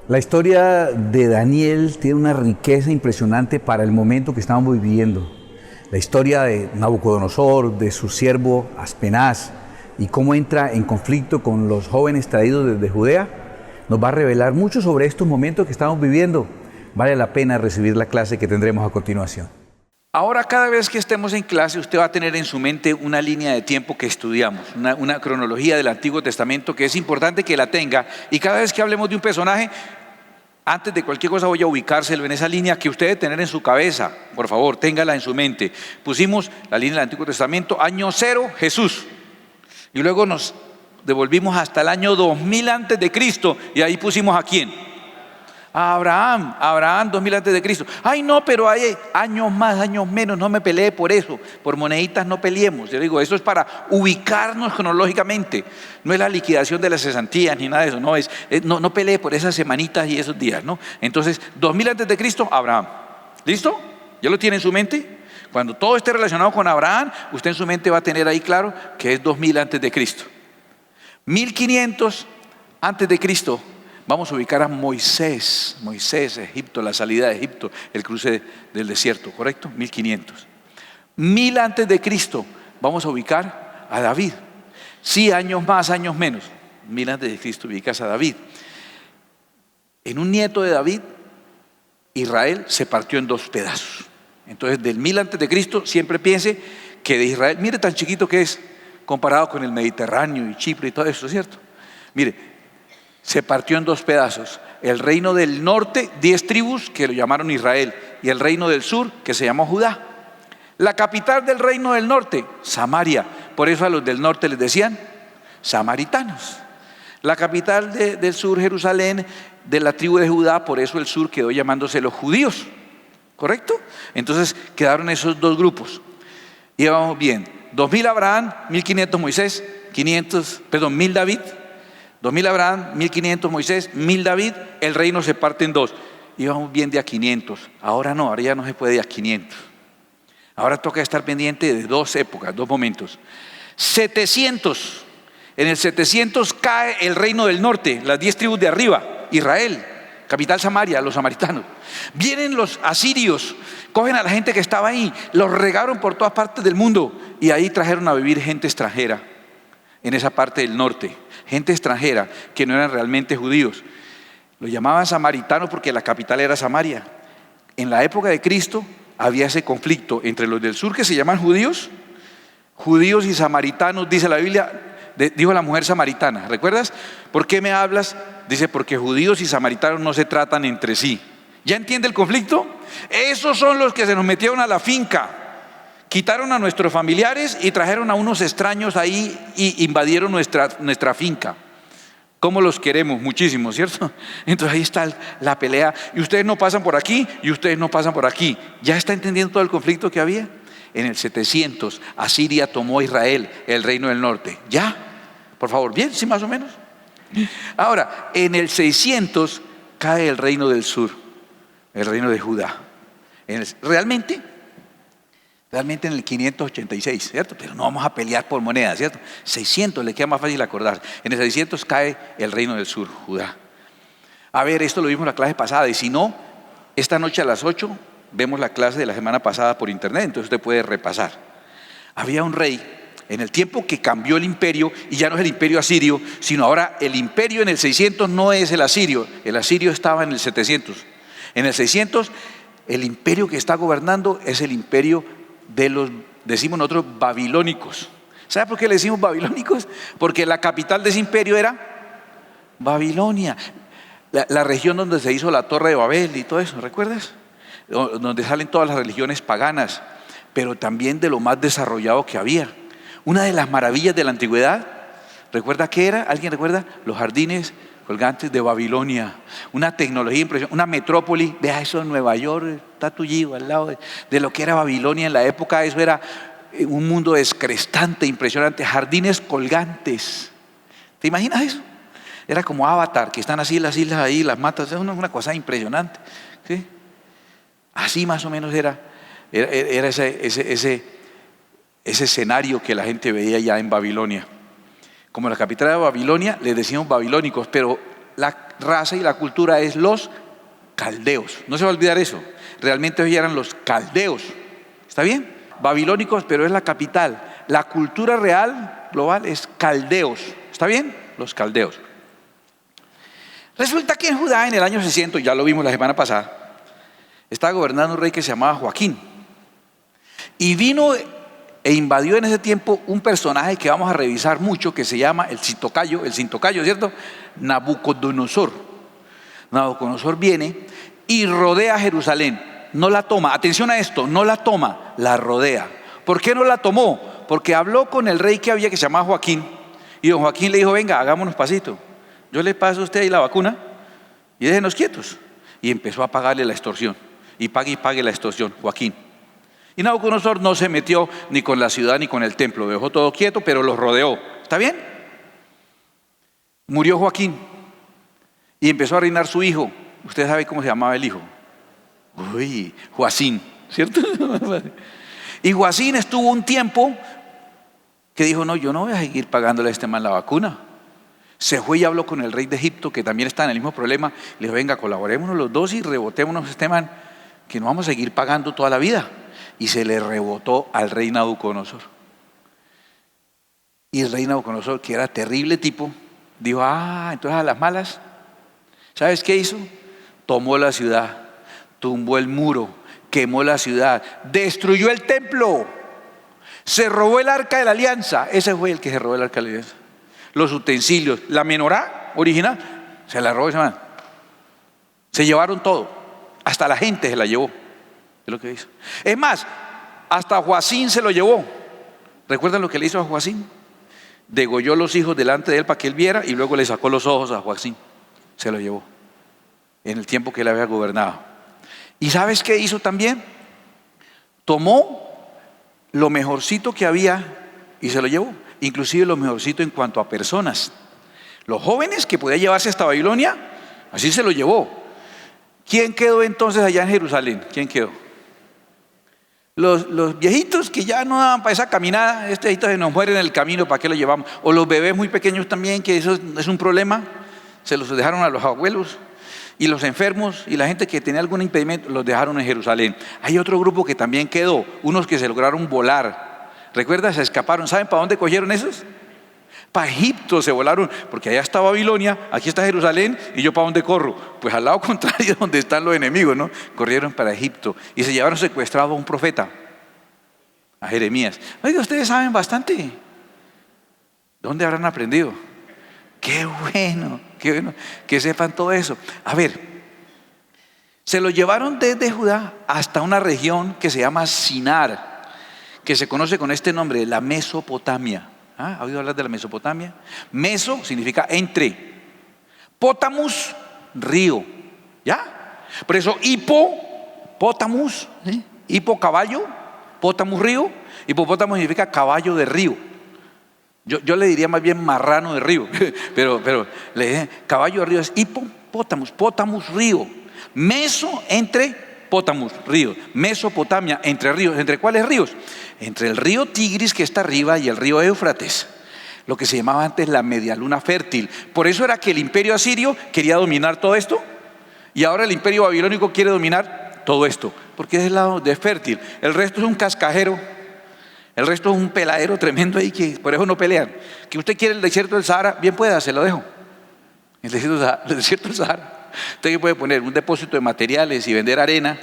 La historia de Daniel tiene una riqueza impresionante para el momento que estamos viviendo. La historia de Nabucodonosor, de su siervo Aspenaz y cómo entra en conflicto con los jóvenes traídos desde Judea, nos va a revelar mucho sobre estos momentos que estamos viviendo. Vale la pena recibir la clase que tendremos a continuación. Ahora, cada vez que estemos en clase, usted va a tener en su mente una línea de tiempo que estudiamos, una cronología del Antiguo Testamento que es importante que la tenga. Y cada vez que hablemos de un personaje, antes de cualquier cosa voy a ubicárselo en esa línea que usted debe tener en su cabeza. Por favor, téngala en su mente. Pusimos la línea del Antiguo Testamento, año 0, Jesús. Y luego nos devolvimos hasta el año 2000 antes de Cristo. Y ahí pusimos ¿a quién? A Abraham 2000 antes de Cristo. Ay no, pero hay años más, años menos, no me peleé por eso, por moneditas no peleemos. Yo digo, eso es para ubicarnos cronológicamente, no es la liquidación de las cesantías ni nada de eso, no peleé por esas semanitas y esos días, ¿no? Entonces, 2000 antes de Cristo, Abraham. ¿Listo? ¿Ya lo tiene en su mente? Cuando todo esté relacionado con Abraham, usted en su mente va a tener ahí claro que es 2000 antes de Cristo. 1500 antes de Cristo. Vamos a ubicar a Moisés, Egipto, la salida de Egipto, el cruce del desierto, ¿correcto? 1500. 1000 antes de Cristo, vamos a ubicar a David. Sí, años más, años menos. 1000 antes de Cristo ubicas a David. En un nieto de David, Israel se partió en dos pedazos. Entonces, del 1000 antes de Cristo, siempre piense que de Israel, mire tan chiquito que es comparado con el Mediterráneo y Chipre y todo eso, ¿cierto? Mire, se partió en dos pedazos. El reino del norte, 10 tribus que lo llamaron Israel, y el reino del sur, que se llamó Judá. La capital del reino del norte, Samaria. Por eso a los del norte les decían samaritanos. La capital del sur, Jerusalén, de la tribu de Judá, por eso el sur quedó llamándose los judíos. ¿Correcto? Entonces quedaron esos dos grupos. Y vamos bien. 2000 Abraham, 1500 Moisés, 1000 David. 2000 Abraham, 1500 Moisés, 1000 David, el reino se parte en dos. Íbamos bien de a 500, ahora no, ahora ya no se puede de a 500. Ahora toca estar pendiente de dos épocas, dos momentos. 700, en el 700 cae el reino del norte, las 10 tribus de arriba, Israel, capital Samaria, los samaritanos. Vienen los asirios, cogen a la gente que estaba ahí, los regaron por todas partes del mundo y ahí trajeron a vivir gente extranjera en esa parte del norte. Gente extranjera que no eran realmente judíos. Lo llamaban samaritanos porque la capital era Samaria. En la época de Cristo había ese conflicto entre los del sur que se llaman judíos y samaritanos, dice la Biblia, dijo la mujer samaritana, ¿recuerdas? ¿Por qué me hablas? Dice, porque judíos y samaritanos no se tratan entre sí. ¿Ya entiende el conflicto? Esos son los que se nos metieron a la finca. Quitaron a nuestros familiares y trajeron a unos extraños ahí y invadieron nuestra finca. ¿Cómo los queremos? Muchísimo, ¿cierto? Entonces ahí está la pelea. Y ustedes no pasan por aquí y ustedes no pasan por aquí. ¿Ya está entendiendo todo el conflicto que había? En el 700, Asiria tomó Israel, el reino del norte. ¿Ya? Por favor, ¿bien? ¿Sí más o menos? Ahora, en el 600 cae el reino del sur, el reino de Judá. Realmente en el 586, ¿cierto? Pero no vamos a pelear por monedas, ¿cierto? 600, le queda más fácil acordar. En el 600 cae el reino del sur, Judá. A ver, esto lo vimos en la clase pasada, y si no, esta noche a las 8 vemos la clase de la semana pasada por internet, entonces usted puede repasar. Había un rey en el tiempo que cambió el imperio, y ya no es el imperio asirio, sino ahora el imperio en el 600 no es el asirio estaba en el 700. En el 600, el imperio que está gobernando es el imperio de los, decimos nosotros, babilónicos. ¿Sabe por qué le decimos babilónicos? Porque la capital de ese imperio era Babilonia, la región donde se hizo la Torre de Babel y todo eso, ¿recuerdas? Donde salen todas las religiones paganas, pero también de lo más desarrollado que había. Una de las maravillas de la antigüedad, ¿recuerda qué era? ¿Alguien recuerda? Los jardines colgantes de Babilonia, una tecnología impresionante, una metrópoli. Vea eso en Nueva York, está tullido al lado de lo que era Babilonia en la época. Eso era un mundo descrestante, impresionante, jardines colgantes. ¿Te imaginas eso? Era como Avatar, que están así las islas ahí, las matas, es una cosa impresionante, ¿sí? Así más o menos era ese escenario que la gente veía ya en Babilonia. Como la capital de Babilonia, les decimos babilónicos, pero la raza y la cultura es los caldeos. No se va a olvidar eso. Realmente ellos eran los caldeos. ¿Está bien? Babilónicos, pero es la capital. La cultura real, global, es caldeos. ¿Está bien? Los caldeos. Resulta que en Judá, en el año 600, ya lo vimos la semana pasada, estaba gobernando un rey que se llamaba Joaquín. Y vino e invadió en ese tiempo un personaje que vamos a revisar mucho, que se llama el Cintocayo, ¿cierto? Nabucodonosor. Nabucodonosor viene y rodea Jerusalén. No la toma, atención a esto, no la toma, la rodea. ¿Por qué no la tomó? Porque habló con el rey que había, que se llamaba Joaquín, y don Joaquín le dijo: venga, hagámonos pasito, yo le paso a usted ahí la vacuna y déjenos quietos. Y empezó a pagarle la extorsión, y pague la extorsión, Joaquín. Y Nabucodonosor no se metió ni con la ciudad ni con el templo, dejó todo quieto, pero los rodeó. ¿Está bien? Murió Joaquín y empezó a reinar su hijo. Usted sabe cómo se llamaba el hijo. Joacín, ¿cierto? Y Joacín estuvo un tiempo que dijo: no, yo no voy a seguir pagándole a este man la vacuna. Se fue y habló con el rey de Egipto, que también está en el mismo problema. Le dijo: venga, colaborémonos los dos y rebotémonos a este man, que no vamos a seguir pagando toda la vida. Y se le rebotó al rey Nabucodonosor. Y el rey Nabucodonosor, que era terrible tipo, dijo: entonces a las malas. ¿Sabes qué hizo? Tomó la ciudad, tumbó el muro, quemó la ciudad, destruyó el templo, se robó el arca de la alianza. Ese fue el que se robó el arca de la alianza. Los utensilios, la menorá original, se la robó ese man. Se llevaron todo, hasta la gente se la llevó. Es lo que hizo. Es más, hasta Joacín se lo llevó. ¿Recuerdan lo que le hizo a Joacín? Degolló los hijos delante de él para que él viera, y luego le sacó los ojos a Joacín. Se lo llevó en el tiempo que él había gobernado. ¿Y sabes qué hizo también? Tomó lo mejorcito que había y se lo llevó, inclusive lo mejorcito en cuanto a personas. Los jóvenes que podía llevarse hasta Babilonia, así se lo llevó. ¿Quién quedó entonces allá en Jerusalén? ¿Quién quedó? Los viejitos que ya no daban para esa caminada. Este viejito se nos muere en el camino, ¿para qué lo llevamos? O los bebés muy pequeños también, que eso es un problema, se los dejaron a los abuelos. Y los enfermos y la gente que tenía algún impedimento los dejaron en Jerusalén. Hay otro grupo que también quedó, unos que se lograron volar. ¿Recuerdan? Se escaparon. ¿Saben para dónde cogieron esos? Para Egipto se volaron, porque allá está Babilonia, aquí está Jerusalén, y yo ¿para dónde corro? Pues al lado contrario, donde están los enemigos, ¿no? Corrieron para Egipto y se llevaron secuestrado a un profeta, a Jeremías. Oiga, ustedes saben bastante. ¿Dónde habrán aprendido? Qué bueno que sepan todo eso. A ver, se lo llevaron desde Judá hasta una región que se llama Sinar, que se conoce con este nombre, la Mesopotamia. ¿Ha oído hablar de la Mesopotamia? Meso significa entre, Pótamus, río. ¿Ya? Por eso hipopótamus, ¿sí? Hipo, caballo, pótamus, río. Hipopótamo significa caballo de río. Yo le diría más bien marrano de río, pero le dije caballo de río es hipopótamus, pótamus, río. Meso, entre, pótamus, río. Mesopotamia, entre ríos. ¿Entre cuáles ríos? Entre el río Tigris, que está arriba, y el río Éufrates, lo que se llamaba antes la media luna fértil. Por eso era que el imperio asirio quería dominar todo esto, y ahora el imperio babilónico quiere dominar todo esto, porque es el lado de fértil. El resto es un cascajero, el resto es un peladero tremendo ahí, que por eso no pelean. Que usted quiere el desierto del Sahara, bien pueda, se lo dejo. El desierto del Sahara. Usted puede poner un depósito de materiales y vender arena.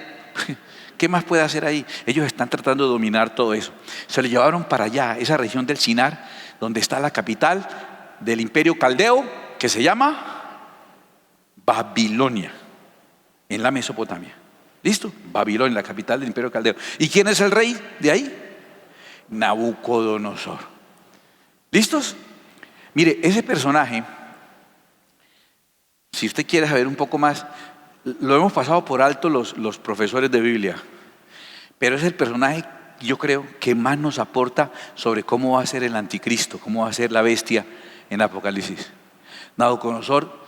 ¿Qué más puede hacer ahí? Ellos están tratando de dominar todo eso. Se lo llevaron para allá, esa región del Sinar, donde está la capital del imperio caldeo, que se llama Babilonia, en la Mesopotamia. ¿Listo? Babilonia, la capital del imperio caldeo. ¿Y quién es el rey de ahí? Nabucodonosor. ¿Listos? Mire, ese personaje, si usted quiere saber un poco más, lo hemos pasado por alto los profesores de Biblia, pero es el personaje, yo creo, que más nos aporta sobre cómo va a ser el anticristo, cómo va a ser la bestia en Apocalipsis. Nabucodonosor,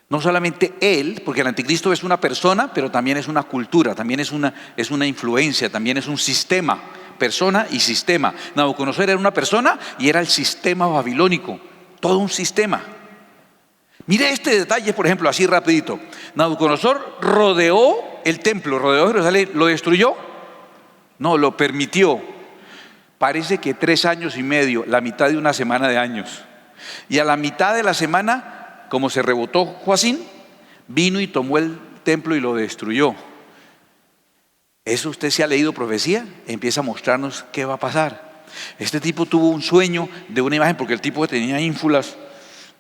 no solamente él, porque el anticristo es una persona, pero también es una cultura, también es una influencia, también es un sistema, persona y sistema. Nabucodonosor era una persona y era el sistema babilónico, todo un sistema. Mire este detalle, por ejemplo, así rapidito. Nabucodonosor rodeó el templo, rodeó Jerusalén, ¿lo destruyó? No, lo permitió. Parece que 3 años y medio, la mitad de una semana de años. Y a la mitad de la semana, como se rebotó Joacín, vino y tomó el templo y lo destruyó. Eso usted se ha leído profecía, empieza a mostrarnos qué va a pasar. Este tipo tuvo un sueño de una imagen, porque el tipo tenía ínfulas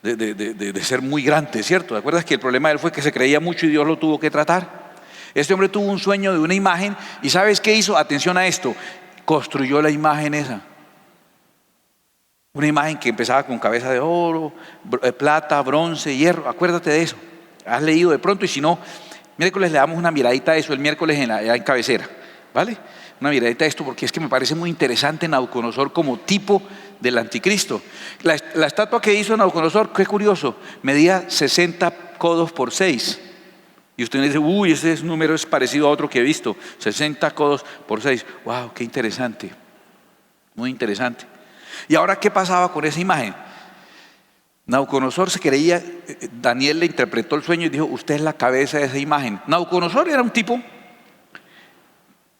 de ser muy grande, ¿cierto? ¿Te acuerdas que el problema de él fue que se creía mucho y Dios lo tuvo que tratar? Este hombre tuvo un sueño de una imagen y ¿sabes qué hizo? Atención a esto, construyó la imagen esa. Una imagen que empezaba con cabeza de oro, plata, bronce, hierro. Acuérdate de eso. Has leído de pronto y si no, miércoles le damos una miradita a eso, el miércoles en cabecera, ¿vale? Una miradita a esto porque es que me parece muy interesante Nabucodonosor como tipo del anticristo. La estatua que hizo Nabucodonosor, qué curioso, medía 60 codos por 6. Y usted me dice, uy, ese número es parecido a otro que he visto, 60 codos por 6. Wow, qué interesante, muy interesante. ¿Y ahora qué pasaba con esa imagen? Nabucodonosor se creía, Daniel le interpretó el sueño y dijo, usted es la cabeza de esa imagen. Nabucodonosor era un tipo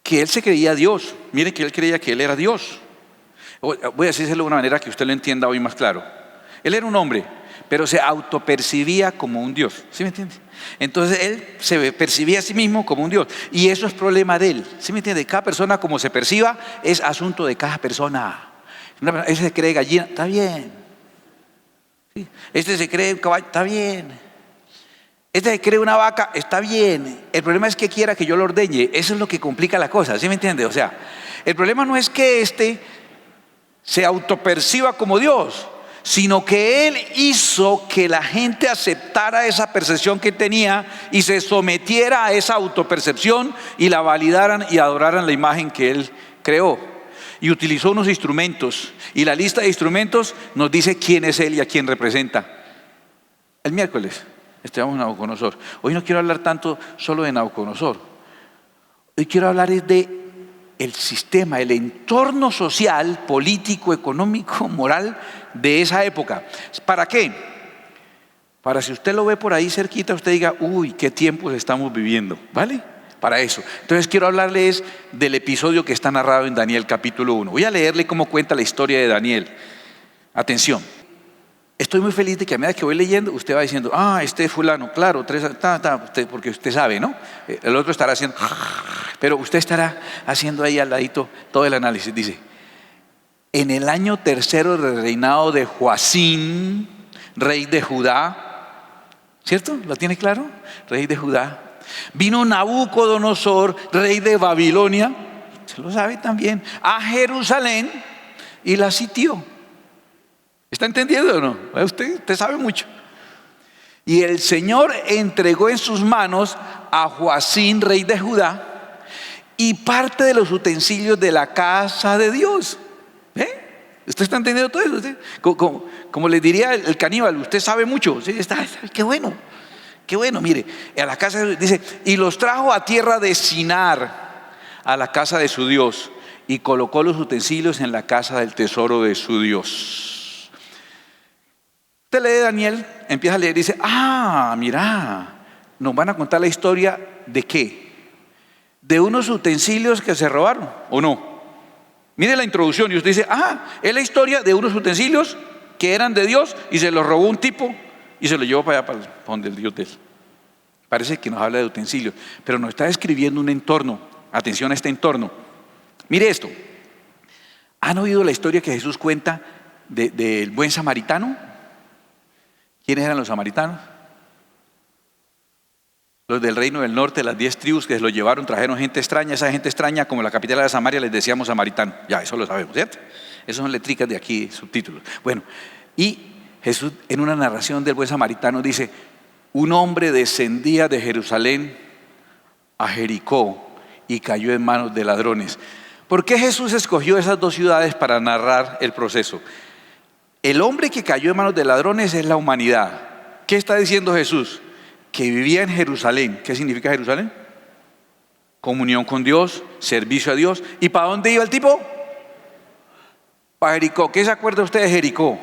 que él se creía Dios. Miren que él creía que él era Dios. Voy a decírselo de una manera que usted lo entienda hoy más claro. Él era un hombre, pero se autopercibía como un Dios. ¿Sí me entiende? Entonces él se percibía a sí mismo como un Dios. Y eso es problema de él. ¿Sí me entiende? Cada persona como se perciba es asunto de cada persona. Ese se cree gallina, está bien. ¿Sí? Este se cree un caballo, está bien. Este se cree una vaca, está bien. El problema es que quiera que yo lo ordeñe. Eso es lo que complica la cosa, ¿sí me entiende? O sea, el problema no es que este se autoperciba como Dios, sino que él hizo que la gente aceptara esa percepción que tenía y se sometiera a esa autopercepción y la validaran y adoraran la imagen que él creó. Y utilizó unos instrumentos, y la lista de instrumentos nos dice quién es él y a quién representa. El miércoles estudiamos Nabucodonosor. Hoy no quiero hablar tanto solo de Nabucodonosor. Hoy quiero hablar de el sistema, el entorno social, político, económico, moral de esa época. ¿Para qué? Para si usted lo ve por ahí cerquita, usted diga, uy, qué tiempos estamos viviendo, ¿vale? Para eso. Entonces quiero hablarles del episodio que está narrado en Daniel capítulo 1. Voy a leerle cómo cuenta la historia de Daniel. Atención. Estoy muy feliz de que a medida que voy leyendo, usted va diciendo, este es fulano, claro, porque usted sabe, ¿no? El otro estará haciendo, pero usted estará haciendo ahí al ladito todo el análisis. Dice, en el año 3 del reinado de Joacín, rey de Judá, ¿cierto? ¿Lo tiene claro? Rey de Judá. Vino Nabucodonosor, rey de Babilonia, se lo sabe también, a Jerusalén y la sitió. ¿Está entendiendo o no? Usted sabe mucho. Y el Señor entregó en sus manos a Joacín, rey de Judá, y parte de los utensilios de la casa de Dios. ¿Usted está entendiendo todo eso? Como le diría el caníbal, usted sabe mucho. ¿Sí? Qué bueno. Qué bueno, mire, a la casa de Dios, dice, y los trajo a tierra de Sinar, a la casa de su Dios, y colocó los utensilios en la casa del tesoro de su Dios. Usted lee Daniel, empieza a leer y dice, mira, nos van a contar la historia de qué, de unos utensilios que se robaron, ¿o no? Mire la introducción y usted dice, es la historia de unos utensilios que eran de Dios y se los robó un tipo y se lo llevó para allá, para donde el Dios de él. Parece que nos habla de utensilios, pero nos está describiendo un entorno. Atención a este entorno. Mire esto. ¿Han oído la historia que Jesús cuenta del buen samaritano? ¿Quiénes eran los samaritanos? Los del reino del norte, las 10 tribus que se los llevaron, trajeron gente extraña. Esa gente extraña, como la capital de Samaria, les decíamos samaritano. Ya, eso lo sabemos, ¿cierto? Esas son letricas de aquí, subtítulos. Bueno, y Jesús en una narración del buen samaritano dice, un hombre descendía de Jerusalén a Jericó y cayó en manos de ladrones. ¿Por qué Jesús escogió esas 2 ciudades para narrar el proceso? El hombre que cayó en manos de ladrones es la humanidad. ¿Qué está diciendo Jesús? Que vivía en Jerusalén. ¿Qué significa Jerusalén? Comunión con Dios, servicio a Dios. ¿Y para dónde iba el tipo? Para Jericó. ¿Qué se acuerda usted de Jericó?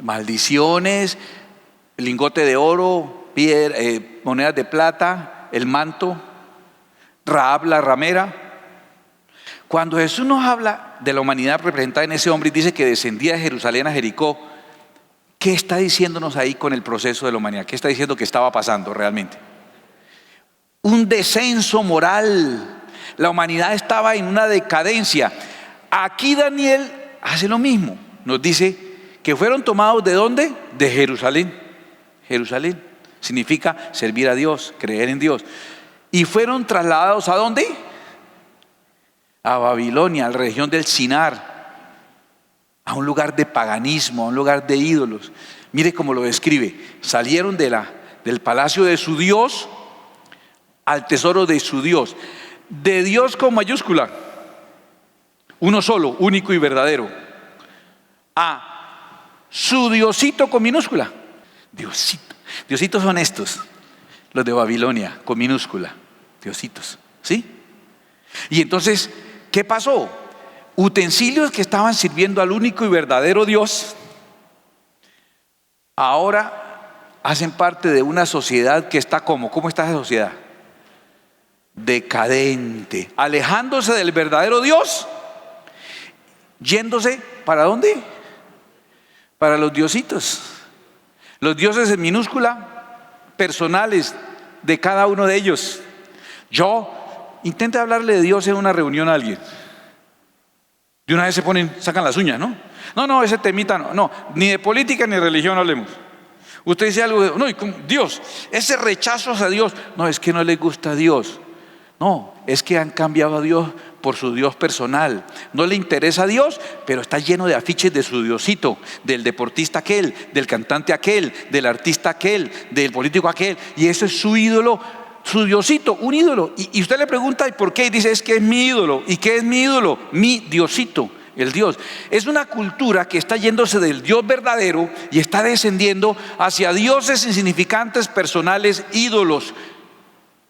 Maldiciones, el lingote de oro, monedas de plata, el manto, Rahab la ramera. Cuando Jesús nos habla de la humanidad representada en ese hombre y dice que descendía de Jerusalén a Jericó, ¿qué está diciéndonos ahí con el proceso de la humanidad? ¿Qué está diciendo que estaba pasando realmente? Un descenso moral. La humanidad estaba en una decadencia. Aquí Daniel hace lo mismo. Nos dice que fueron tomados ¿de dónde? De Jerusalén. Jerusalén significa servir a Dios, creer en Dios. Y fueron trasladados ¿a dónde? A Babilonia, a la región del Sinar, a un lugar de paganismo, a un lugar de ídolos. Mire cómo lo describe. Salieron del palacio de su Dios al tesoro de su Dios. De Dios con mayúscula, uno solo, único y verdadero, a su Diosito con minúscula. Diosito. Diositos son estos, los de Babilonia, con minúscula. Diositos, ¿sí? Y entonces, ¿qué pasó? Utensilios que estaban sirviendo al único y verdadero Dios, ahora hacen parte de una sociedad que está ¿cómo está esa sociedad? Decadente, alejándose del verdadero Dios, yéndose ¿para dónde? Para los diositos, los dioses en minúscula, personales de cada uno de ellos. Intenta hablarle de Dios en una reunión a alguien, de una vez sacan las uñas, ¿no? No, ese temita no, ni de política ni de religión hablemos. Usted dice algo no, y con Dios, ese rechazo hacia Dios, no, es que no le gusta a Dios. No, es que han cambiado a Dios por su Dios personal. No le interesa a Dios, pero está lleno de afiches de su Diosito, del deportista aquel, del cantante aquel, del artista aquel, del político aquel. Y eso es su ídolo, su Diosito, un ídolo. Y usted le pregunta, ¿y por qué? Y dice, es que es mi ídolo. ¿Y qué es mi ídolo? Mi Diosito, el Dios. Es una cultura que está yéndose del Dios verdadero y está descendiendo hacia dioses insignificantes, personales, ídolos.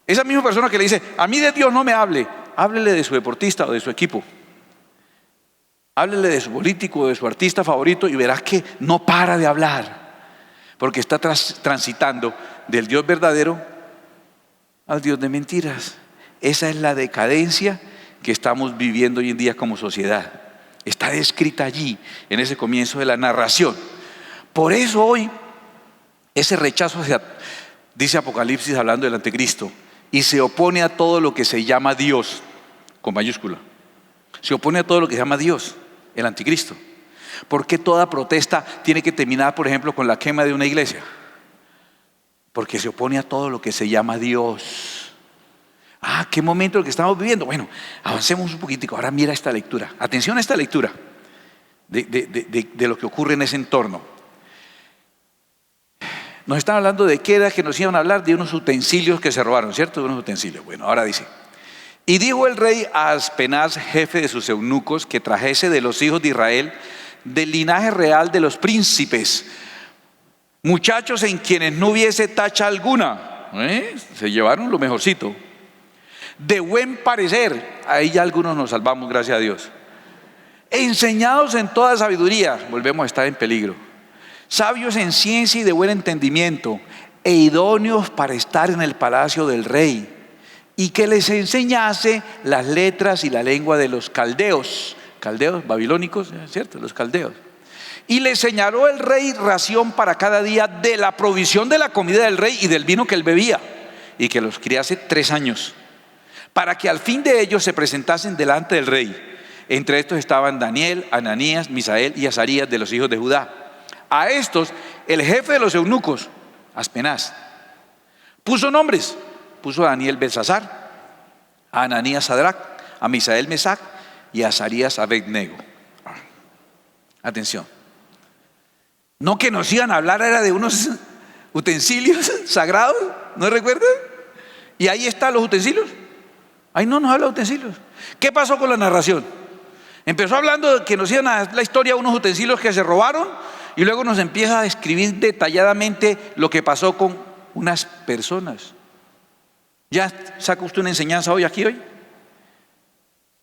Esa misma persona que le dice, a mí de Dios no me hable, háblele de su deportista o de su equipo. Háblele de su político o de su artista favorito y verás que no para de hablar, porque está transitando del Dios verdadero al Dios de mentiras. Esa es la decadencia que estamos viviendo hoy en día como sociedad. Está descrita allí, en ese comienzo de la narración. Por eso hoy, ese rechazo dice Apocalipsis hablando del anticristo, y se opone a todo lo que se llama Dios, con mayúscula. Se opone a todo lo que se llama Dios, el anticristo. ¿Por qué toda protesta tiene que terminar, por ejemplo, con la quema de una iglesia? Porque se opone a todo lo que se llama Dios. ¿Qué momento el que estamos viviendo? Bueno, avancemos un poquitico. Ahora mira esta lectura. Atención a esta lectura de lo que ocurre en ese entorno. Nos están hablando de qué era que nos iban a hablar, de unos utensilios que se robaron, ¿cierto? De unos utensilios. Bueno, ahora dice, y dijo el rey a Aspenaz, jefe de sus eunucos, que trajese de los hijos de Israel, del linaje real de los príncipes, muchachos en quienes no hubiese tacha alguna. Se llevaron lo mejorcito, de buen parecer. Ahí ya algunos nos salvamos, gracias a Dios. Enseñados en toda sabiduría, volvemos a estar en peligro. Sabios en ciencia y de buen entendimiento, e idóneos para estar en el palacio del rey, y que les enseñase las letras y la lengua de los caldeos, babilónicos, ¿cierto? Los caldeos. Y le señaló el rey ración para cada día de la provisión de la comida del rey y del vino que él bebía, y que los criase 3 años, para que al fin de ellos se presentasen delante del rey. Entre estos estaban Daniel, Ananías, Misael y Azarías de los hijos de Judá. A estos, el jefe de los eunucos, Aspenaz, puso nombres. Puso a Daniel Belsasar, a Ananías Sadrac, a Misael Mesac y a Azarías Abednego. Atención. No que nos iban a hablar, era de unos utensilios sagrados, ¿no recuerdan? Y ahí están los utensilios. Ahí no nos habla de utensilios. ¿Qué pasó con la narración? Empezó hablando de que nos iban a dar la historia de unos utensilios que se robaron, y luego nos empieza a describir detalladamente lo que pasó con unas personas. ¿Ya saca usted una enseñanza hoy?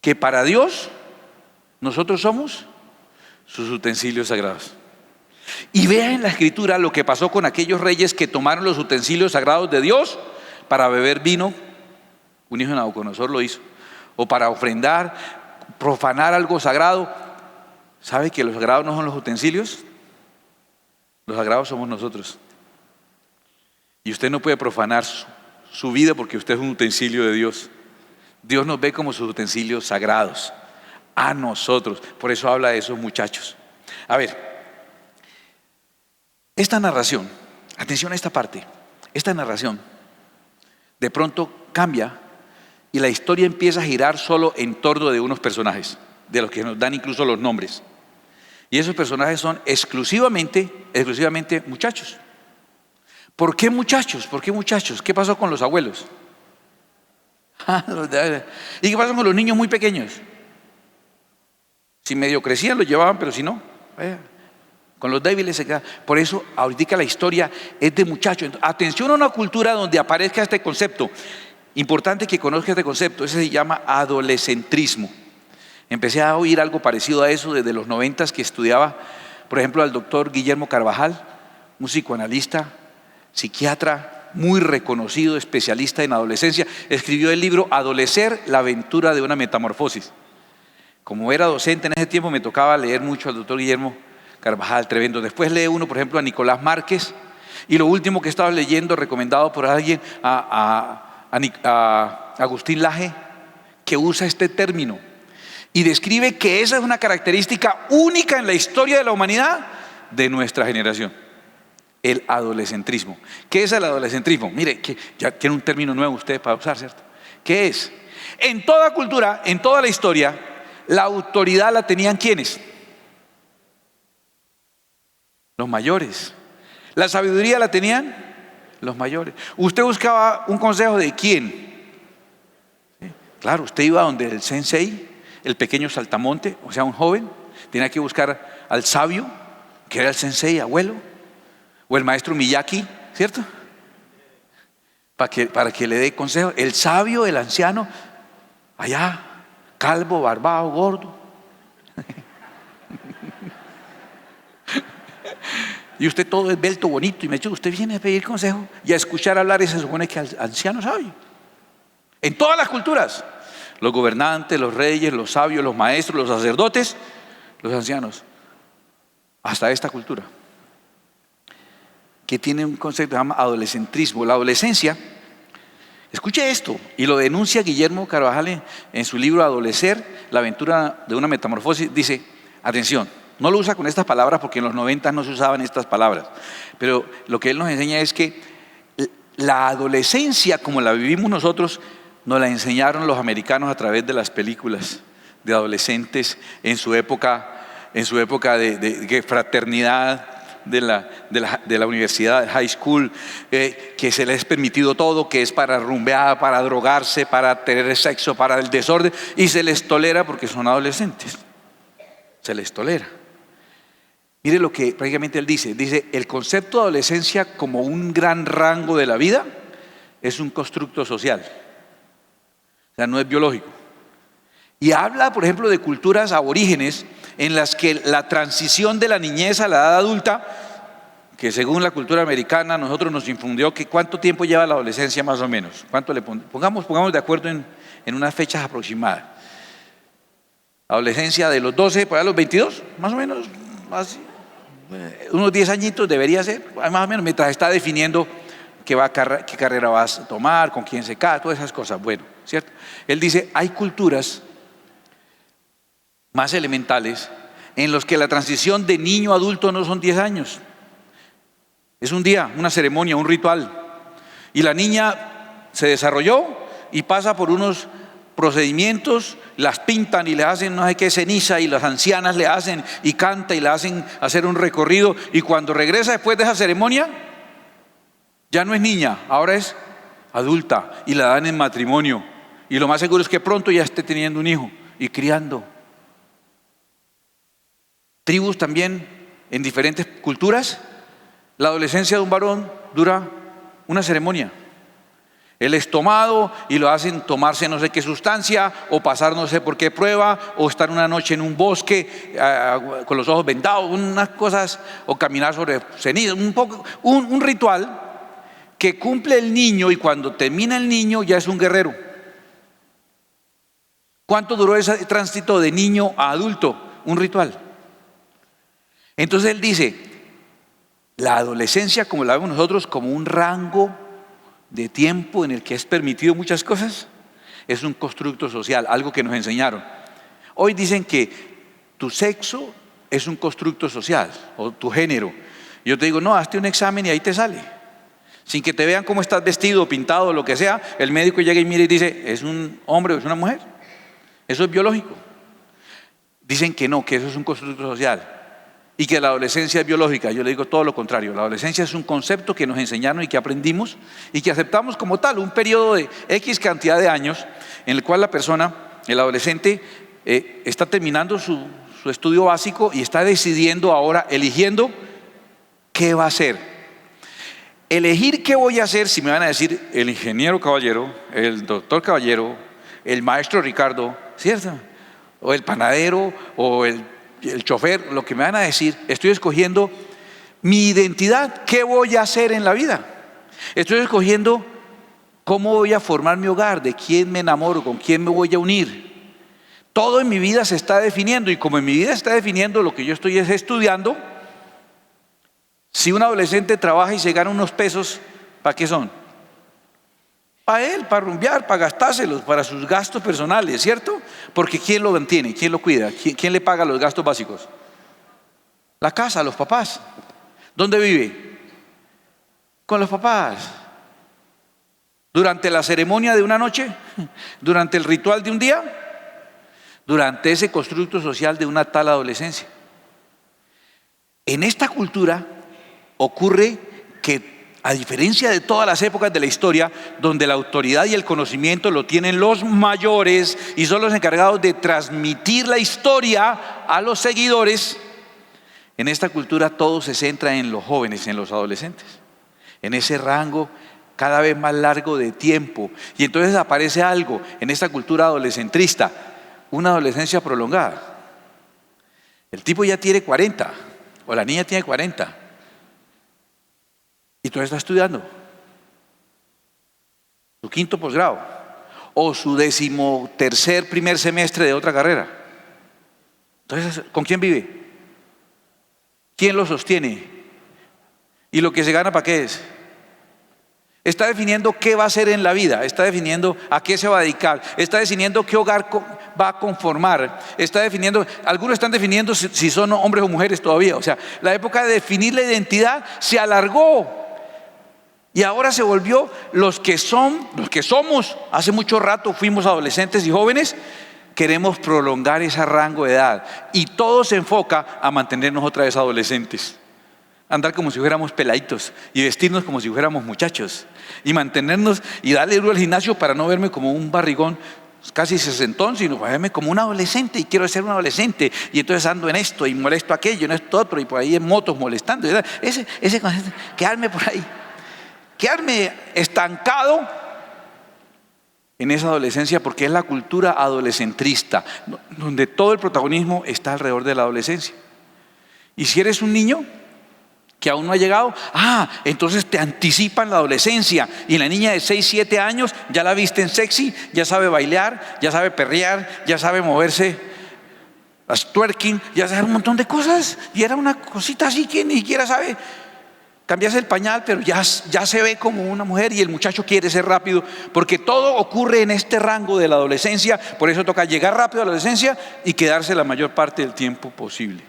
Que para Dios nosotros somos sus utensilios sagrados. Y vea en la Escritura lo que pasó con aquellos reyes que tomaron los utensilios sagrados de Dios para beber vino. Un hijo de Nabucodonosor lo hizo. O para ofrendar, profanar algo sagrado. ¿Sabe que los sagrados no son los utensilios? Los sagrados somos nosotros. Y usted no puede profanar su vida porque usted es un utensilio de Dios. Dios nos ve como sus utensilios sagrados. A nosotros. Por eso habla de esos muchachos. A ver, esta narración, atención a esta parte, esta narración de pronto cambia y la historia empieza a girar solo en torno de unos personajes, de los que nos dan incluso los nombres. Y esos personajes son exclusivamente muchachos. ¿Por qué muchachos? ¿Por qué muchachos? ¿Qué pasó con los abuelos? ¿Y qué pasó con los niños muy pequeños? Si medio crecían los llevaban, pero si no, con los débiles se queda. Por eso ahorita la historia es de muchachos. Atención a una cultura donde aparezca este concepto. Importante que conozca este concepto. Ese se llama adolescentrismo. Empecé a oír algo parecido a eso desde los 90 que estudiaba, por ejemplo, al doctor Guillermo Carvajal, un psicoanalista, psiquiatra muy reconocido, especialista en adolescencia. Escribió el libro Adolecer, la aventura de una metamorfosis. Como era docente en ese tiempo me tocaba leer mucho al doctor Guillermo Carvajal, tremendo. Después lee uno, por ejemplo, a Nicolás Márquez. Y lo último que estaba leyendo, recomendado por alguien, a Agustín Laje, que usa este término y describe que esa es una característica única en la historia de la humanidad de nuestra generación. El adolescentrismo. ¿Qué es el adolescentrismo? Mire, que ya tiene un término nuevo usted para usar, ¿cierto? ¿Qué es? En toda cultura, en toda la historia, la autoridad la tenían ¿quiénes? Los mayores. La sabiduría la tenían los mayores. ¿Usted buscaba un consejo de quién? ¿Sí? Claro, usted iba donde el sensei, el pequeño saltamonte, o sea, un joven. Tenía que buscar al sabio, que era el sensei, abuelo, o el maestro Miyaki, ¿cierto? Para que le dé consejo. El sabio, el anciano, allá, calvo, barbado, gordo. Y usted todo esbelto, bonito, y me dice, usted viene a pedir consejo y a escuchar hablar, y se supone que al anciano sabio. En todas las culturas, los gobernantes, los reyes, los sabios, los maestros, los sacerdotes, los ancianos, hasta esta cultura, que tiene un concepto que se llama adolescentrismo. La adolescencia, escuche esto, y lo denuncia Guillermo Carvajal en su libro Adolecer, la aventura de una metamorfosis. Dice, atención, no lo usa con estas palabras porque en los 90 no se usaban estas palabras, pero lo que él nos enseña es que la adolescencia como la vivimos nosotros nos la enseñaron los americanos a través de las películas de adolescentes en su época de fraternidad, de la universidad, de high school, que se les es permitido todo, que es para rumbear, para drogarse, para tener sexo, para el desorden, y se les tolera porque son adolescentes. Se les tolera. Mire lo que prácticamente él dice, el concepto de adolescencia como un gran rango de la vida es un constructo social, o sea, no es biológico. Y habla, por ejemplo, de culturas aborígenes en las que la transición de la niñez a la edad adulta, que según la cultura americana nosotros nos infundió que cuánto tiempo lleva la adolescencia más o menos, cuánto le pongamos de acuerdo en unas fechas aproximadas. Adolescencia de los 12 para los 22, más o menos, así, unos 10 añitos debería ser, más o menos, mientras está definiendo qué carrera vas a tomar, con quién se casa, todas esas cosas. Bueno, ¿cierto? Él dice, hay culturas más elementales en los que la transición de niño a adulto no son 10 años. Es un día, una ceremonia, un ritual. Y la niña se desarrolló y pasa por unos procedimientos, las pintan y le hacen no sé qué ceniza, y las ancianas le hacen y canta y le hacen hacer un recorrido, y cuando regresa después de esa ceremonia ya no es niña, ahora es adulta y la dan en matrimonio, y lo más seguro es que pronto ya esté teniendo un hijo y criando. Tribus también en diferentes culturas, la adolescencia de un varón dura una ceremonia. Él es tomado y lo hacen tomarse no sé qué sustancia, o pasar no sé por qué prueba, o estar una noche en un bosque con los ojos vendados, unas cosas, o caminar sobre cenizas, un ritual que cumple el niño, y cuando termina el niño ya es un guerrero. ¿Cuánto duró ese tránsito de niño a adulto? Un ritual. Entonces él dice, la adolescencia, como la vemos nosotros, como un rango de tiempo en el que es permitido muchas cosas, es un constructo social, algo que nos enseñaron. Hoy dicen que tu sexo es un constructo social, o tu género. Yo te digo, no, hazte un examen y ahí te sale. Sin que te vean cómo estás vestido, pintado, lo que sea, el médico llega y mira y dice, ¿es un hombre o es una mujer? Eso es biológico. Dicen que no, que eso es un constructo social y que la adolescencia es biológica. Yo le digo todo lo contrario. La adolescencia es un concepto que nos enseñaron y que aprendimos y que aceptamos como tal, un periodo de X cantidad de años en el cual la persona, el adolescente, está terminando su estudio básico y está decidiendo ahora, eligiendo qué va a hacer. Elegir qué voy a hacer, si me van a decir el ingeniero Caballero, el doctor Caballero, el maestro Ricardo, ¿cierto? O el panadero, o el chofer, lo que me van a decir, estoy escogiendo mi identidad, qué voy a hacer en la vida. Estoy escogiendo cómo voy a formar mi hogar, de quién me enamoro, con quién me voy a unir. Todo en mi vida se está definiendo, y como en mi vida se está definiendo, lo que yo estoy es estudiando. Si un adolescente trabaja y se gana unos pesos, ¿para qué son? Para él, para rumbear, para gastárselos, para sus gastos personales, ¿cierto? Porque ¿quién lo mantiene? ¿Quién lo cuida? ¿Quién le paga los gastos básicos? La casa, los papás. ¿Dónde vive? Con los papás. Durante la ceremonia de una noche, durante el ritual de un día, durante ese constructo social de una tal adolescencia. En esta cultura ocurre que, a diferencia de todas las épocas de la historia, donde la autoridad y el conocimiento lo tienen los mayores y son los encargados de transmitir la historia a los seguidores, en esta cultura todo se centra en los jóvenes, en los adolescentes, en ese rango cada vez más largo de tiempo. Y entonces aparece algo en esta cultura adolescentrista, una adolescencia prolongada. El tipo ya tiene 40, o la niña tiene 40. Y todavía está estudiando su 5º posgrado o su 13º primer semestre de otra carrera. Entonces, ¿con quién vive? ¿Quién lo sostiene? ¿Y lo que se gana para qué es? Está definiendo qué va a hacer en la vida, está definiendo a qué se va a dedicar, está definiendo qué hogar va a conformar, está definiendo, algunos están definiendo si son hombres o mujeres todavía. O sea, la época de definir la identidad se alargó. Y ahora se volvió los que somos, hace mucho rato fuimos adolescentes y jóvenes, queremos prolongar ese rango de edad. Y todo se enfoca a mantenernos otra vez adolescentes. Andar como si fuéramos peladitos y vestirnos como si fuéramos muchachos. Y mantenernos y darle duro al gimnasio para no verme como un barrigón casi sesentón, sino para verme como un adolescente, y quiero ser un adolescente. Y entonces ando en esto y molesto aquello, en esto otro, y por ahí en motos molestando. Ese concepto, quedarme por ahí. Quedarme estancado en esa adolescencia, porque es la cultura adolescentrista, donde todo el protagonismo está alrededor de la adolescencia. Y si eres un niño que aún no ha llegado, entonces te anticipan la adolescencia, y la niña de 6, 7 años ya la visten sexy, ya sabe bailar, ya sabe perrear, ya sabe moverse, las twerking, ya sabe un montón de cosas, y era una cosita así que ni siquiera sabe cambiarse el pañal, pero ya se ve como una mujer, y el muchacho quiere ser rápido, porque todo ocurre en este rango de la adolescencia. Por eso toca llegar rápido a la adolescencia y quedarse la mayor parte del tiempo posible.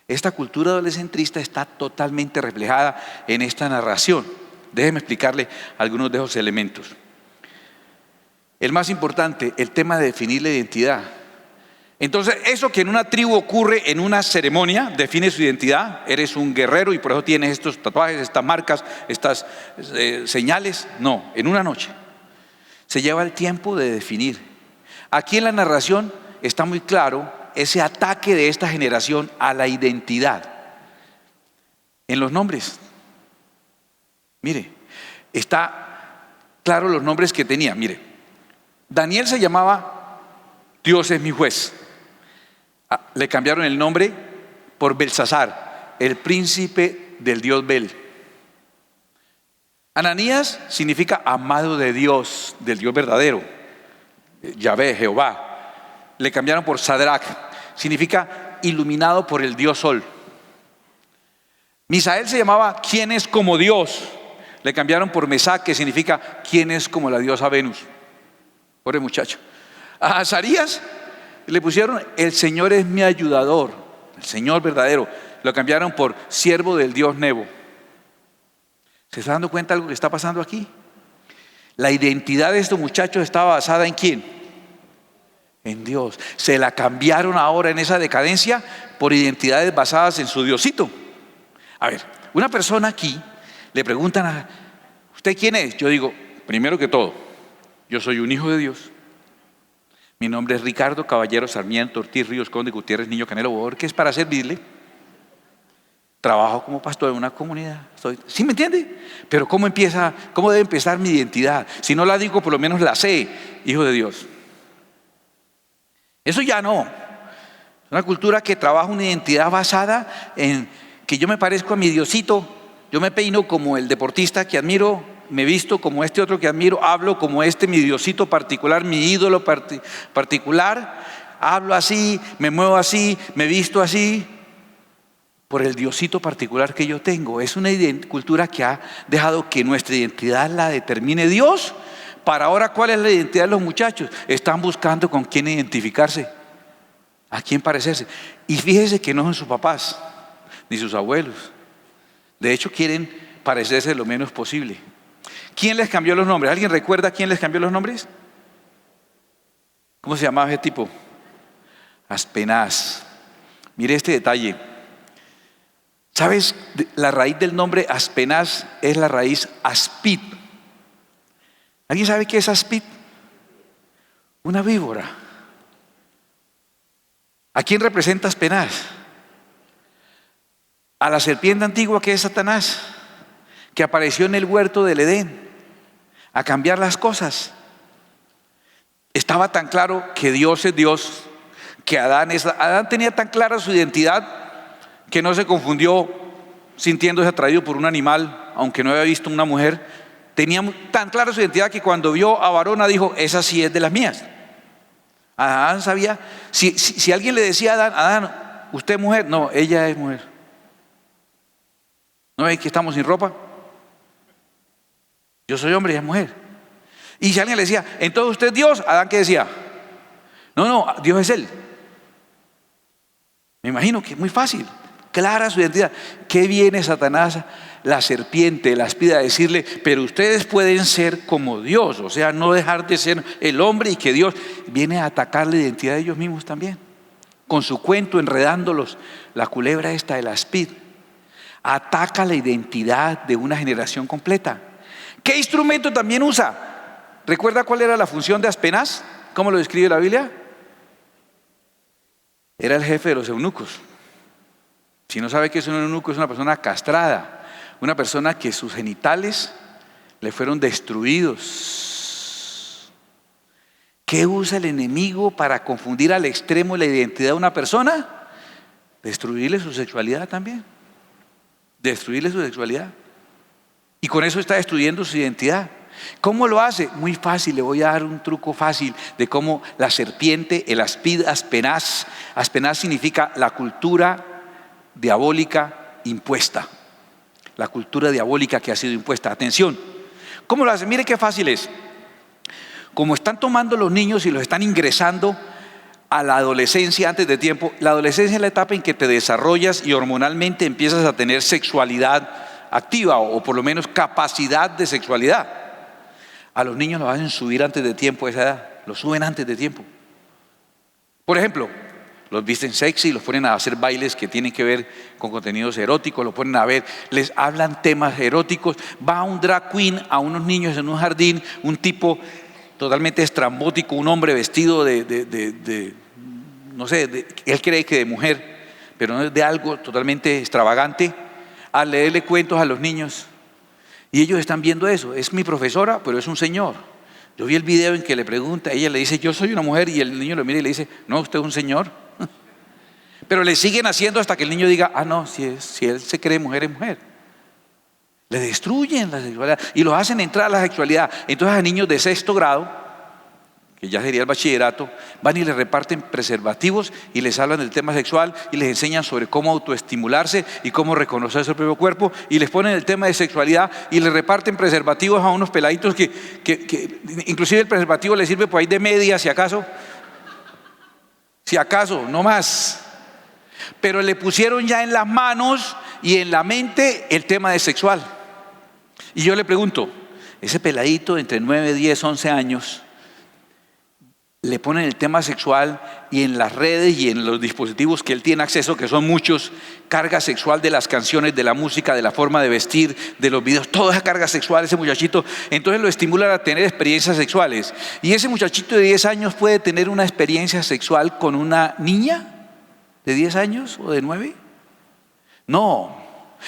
Esta cultura adolescentrista está totalmente reflejada en esta narración. Déjeme explicarle algunos de esos elementos. El más importante, el tema de definir la identidad. Entonces, eso que en una tribu ocurre en una ceremonia, define su identidad. Eres un guerrero y por eso tienes estos tatuajes, estas marcas, estas señales. No, en una noche se lleva el tiempo de definir. Aquí en la narración está muy claro ese ataque de esta generación a la identidad. En los nombres, mire, está claro los nombres que tenía. Mire, Daniel se llamaba Dios es mi juez. Le cambiaron el nombre por Belsasar, el príncipe del dios Bel. Ananías significa amado de Dios, del Dios verdadero, Yahvé, Jehová. Le cambiaron por Sadrach, significa iluminado por el Dios Sol. Misael se llamaba ¿quién es como Dios? Le cambiaron por Mesac, que significa ¿quién es como la diosa Venus? Pobre muchacho. A Azarías le pusieron el Señor es mi ayudador, el Señor verdadero. Lo cambiaron por siervo del Dios Nebo. ¿Se está dando cuenta de algo que está pasando aquí? La identidad de estos muchachos estaba basada ¿en quién? En Dios. Se la cambiaron ahora en esa decadencia por identidades basadas en su Diosito. A ver, una persona aquí le preguntan a ¿usted quién es? Yo digo, primero que todo, yo soy un hijo de Dios. Mi nombre es Ricardo Caballero Sarmiento Ortiz Ríos Conde Gutiérrez Niño Canelo Borges para servirle. Trabajo como pastor en una comunidad. ¿Sí me entiende? Pero ¿cómo debe empezar mi identidad? Si no la digo, por lo menos la sé, hijo de Dios. Eso ya no. Es una cultura que trabaja una identidad basada en que yo me parezco a mi Diosito. Yo me peino como el deportista que admiro, me visto como este otro que admiro, hablo como este mi Diosito particular, mi ídolo particular. Hablo así, me muevo así, me visto así. Por el Diosito particular que yo tengo. Es una cultura que ha dejado que nuestra identidad la determine Dios. Para ahora, ¿cuál es la identidad de los muchachos? Están buscando con quién identificarse, a quién parecerse. Y fíjese que no son sus papás, ni sus abuelos. De hecho, quieren parecerse lo menos posible. ¿Quién les cambió los nombres? ¿Alguien recuerda quién les cambió los nombres? ¿Cómo se llamaba ese tipo? Aspenaz. Mire este detalle. ¿Sabes? La raíz del nombre Aspenaz es la raíz aspid. ¿Alguien sabe qué es aspid? Una víbora. ¿A quién representa Aspenaz? A la serpiente antigua que es Satanás, que apareció en el huerto del Edén a cambiar las cosas. Estaba tan claro que Dios es Dios, que Adán tenía tan clara su identidad que no se confundió sintiéndose atraído por un animal, aunque no había visto una mujer. Tenía tan clara su identidad que cuando vio a varona dijo, esa sí es de las mías. Adán sabía, si alguien le decía a Adán, ¿usted es mujer? No, ella es mujer. ¿No es que estamos sin ropa? Yo soy hombre y ella es mujer. Y si alguien le decía, entonces usted es Dios, Adán ¿qué decía? No, Dios es él. Me imagino que es muy fácil. Clara su identidad. ¿Qué viene Satanás, la serpiente, la aspida a decirle? Pero ustedes pueden ser como Dios, o sea, no dejar de ser el hombre y que Dios viene a atacar la identidad de ellos mismos también. Con su cuento, enredándolos, la culebra esta de la aspid, ataca la identidad de una generación completa. ¿Qué instrumento también usa? ¿Recuerda cuál era la función de Aspenaz? ¿Cómo lo describe la Biblia? Era el jefe de los eunucos. Si no sabe qué es un eunuco, es una persona castrada, una persona que sus genitales le fueron destruidos. ¿Qué usa el enemigo para confundir al extremo la identidad de una persona? Destruirle su sexualidad también. Destruirle su sexualidad. Y con eso está destruyendo su identidad. ¿Cómo lo hace? Muy fácil, le voy a dar un truco fácil de cómo la serpiente, el aspid, Aspenaz. Aspenaz significa la cultura diabólica impuesta. La cultura diabólica que ha sido impuesta. Atención, ¿cómo lo hace? Mire qué fácil es. Como están tomando los niños y los están ingresando a la adolescencia antes de tiempo. La adolescencia es la etapa en que te desarrollas y hormonalmente empiezas a tener sexualidad activa o por lo menos capacidad de sexualidad. A los niños los hacen subir antes de tiempo a esa edad, los suben antes de tiempo. Por ejemplo, los visten sexy, los ponen a hacer bailes que tienen que ver con contenidos eróticos, los ponen a ver, les hablan temas eróticos. Va un drag queen a unos niños en un jardín, un tipo totalmente estrambótico, un hombre vestido no sé, él cree que de mujer, pero no es de algo totalmente extravagante, a leerle cuentos a los niños. Y ellos están viendo eso. Es mi profesora, pero es un señor. Yo vi el video en que le pregunta, ella le dice, yo soy una mujer, y el niño lo mira y le dice, no, usted es un señor. Pero le siguen haciendo hasta que el niño diga, ah, no, si él se cree mujer, es mujer. Le destruyen la sexualidad y los hacen entrar a la sexualidad. Entonces a niños de 6º grado, que ya sería el bachillerato, van y les reparten preservativos y les hablan del tema sexual y les enseñan sobre cómo autoestimularse y cómo reconocer su propio cuerpo, y les ponen el tema de sexualidad y les reparten preservativos a unos peladitos que inclusive el preservativo les sirve por ahí de media, si acaso, no más. Pero le pusieron ya en las manos y en la mente el tema de sexual. Y yo le pregunto, ese peladito entre 9, 10, 11 años, le ponen el tema sexual y en las redes y en los dispositivos que él tiene acceso, que son muchos, carga sexual de las canciones, de la música, de la forma de vestir, de los videos, toda esa carga sexual, ese muchachito, entonces lo estimulan a tener experiencias sexuales. Y ese muchachito de 10 años puede tener una experiencia sexual con una niña de 10 años o de 9. No,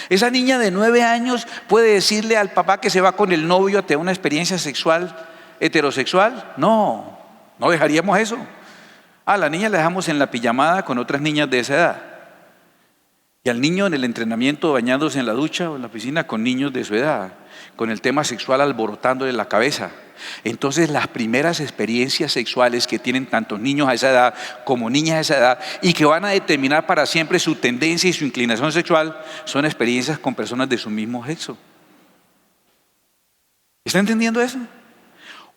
esa niña de 9 años puede decirle al papá que se va con el novio a tener una experiencia sexual heterosexual. No dejaríamos eso. A la niña la dejamos en la pijamada con otras niñas de esa edad. Y al niño en el entrenamiento bañándose en la ducha o en la piscina con niños de su edad, con el tema sexual alborotándole la cabeza. Entonces las primeras experiencias sexuales que tienen tantos niños a esa edad como niñas a esa edad y que van a determinar para siempre su tendencia y su inclinación sexual son experiencias con personas de su mismo sexo. ¿Está entendiendo eso?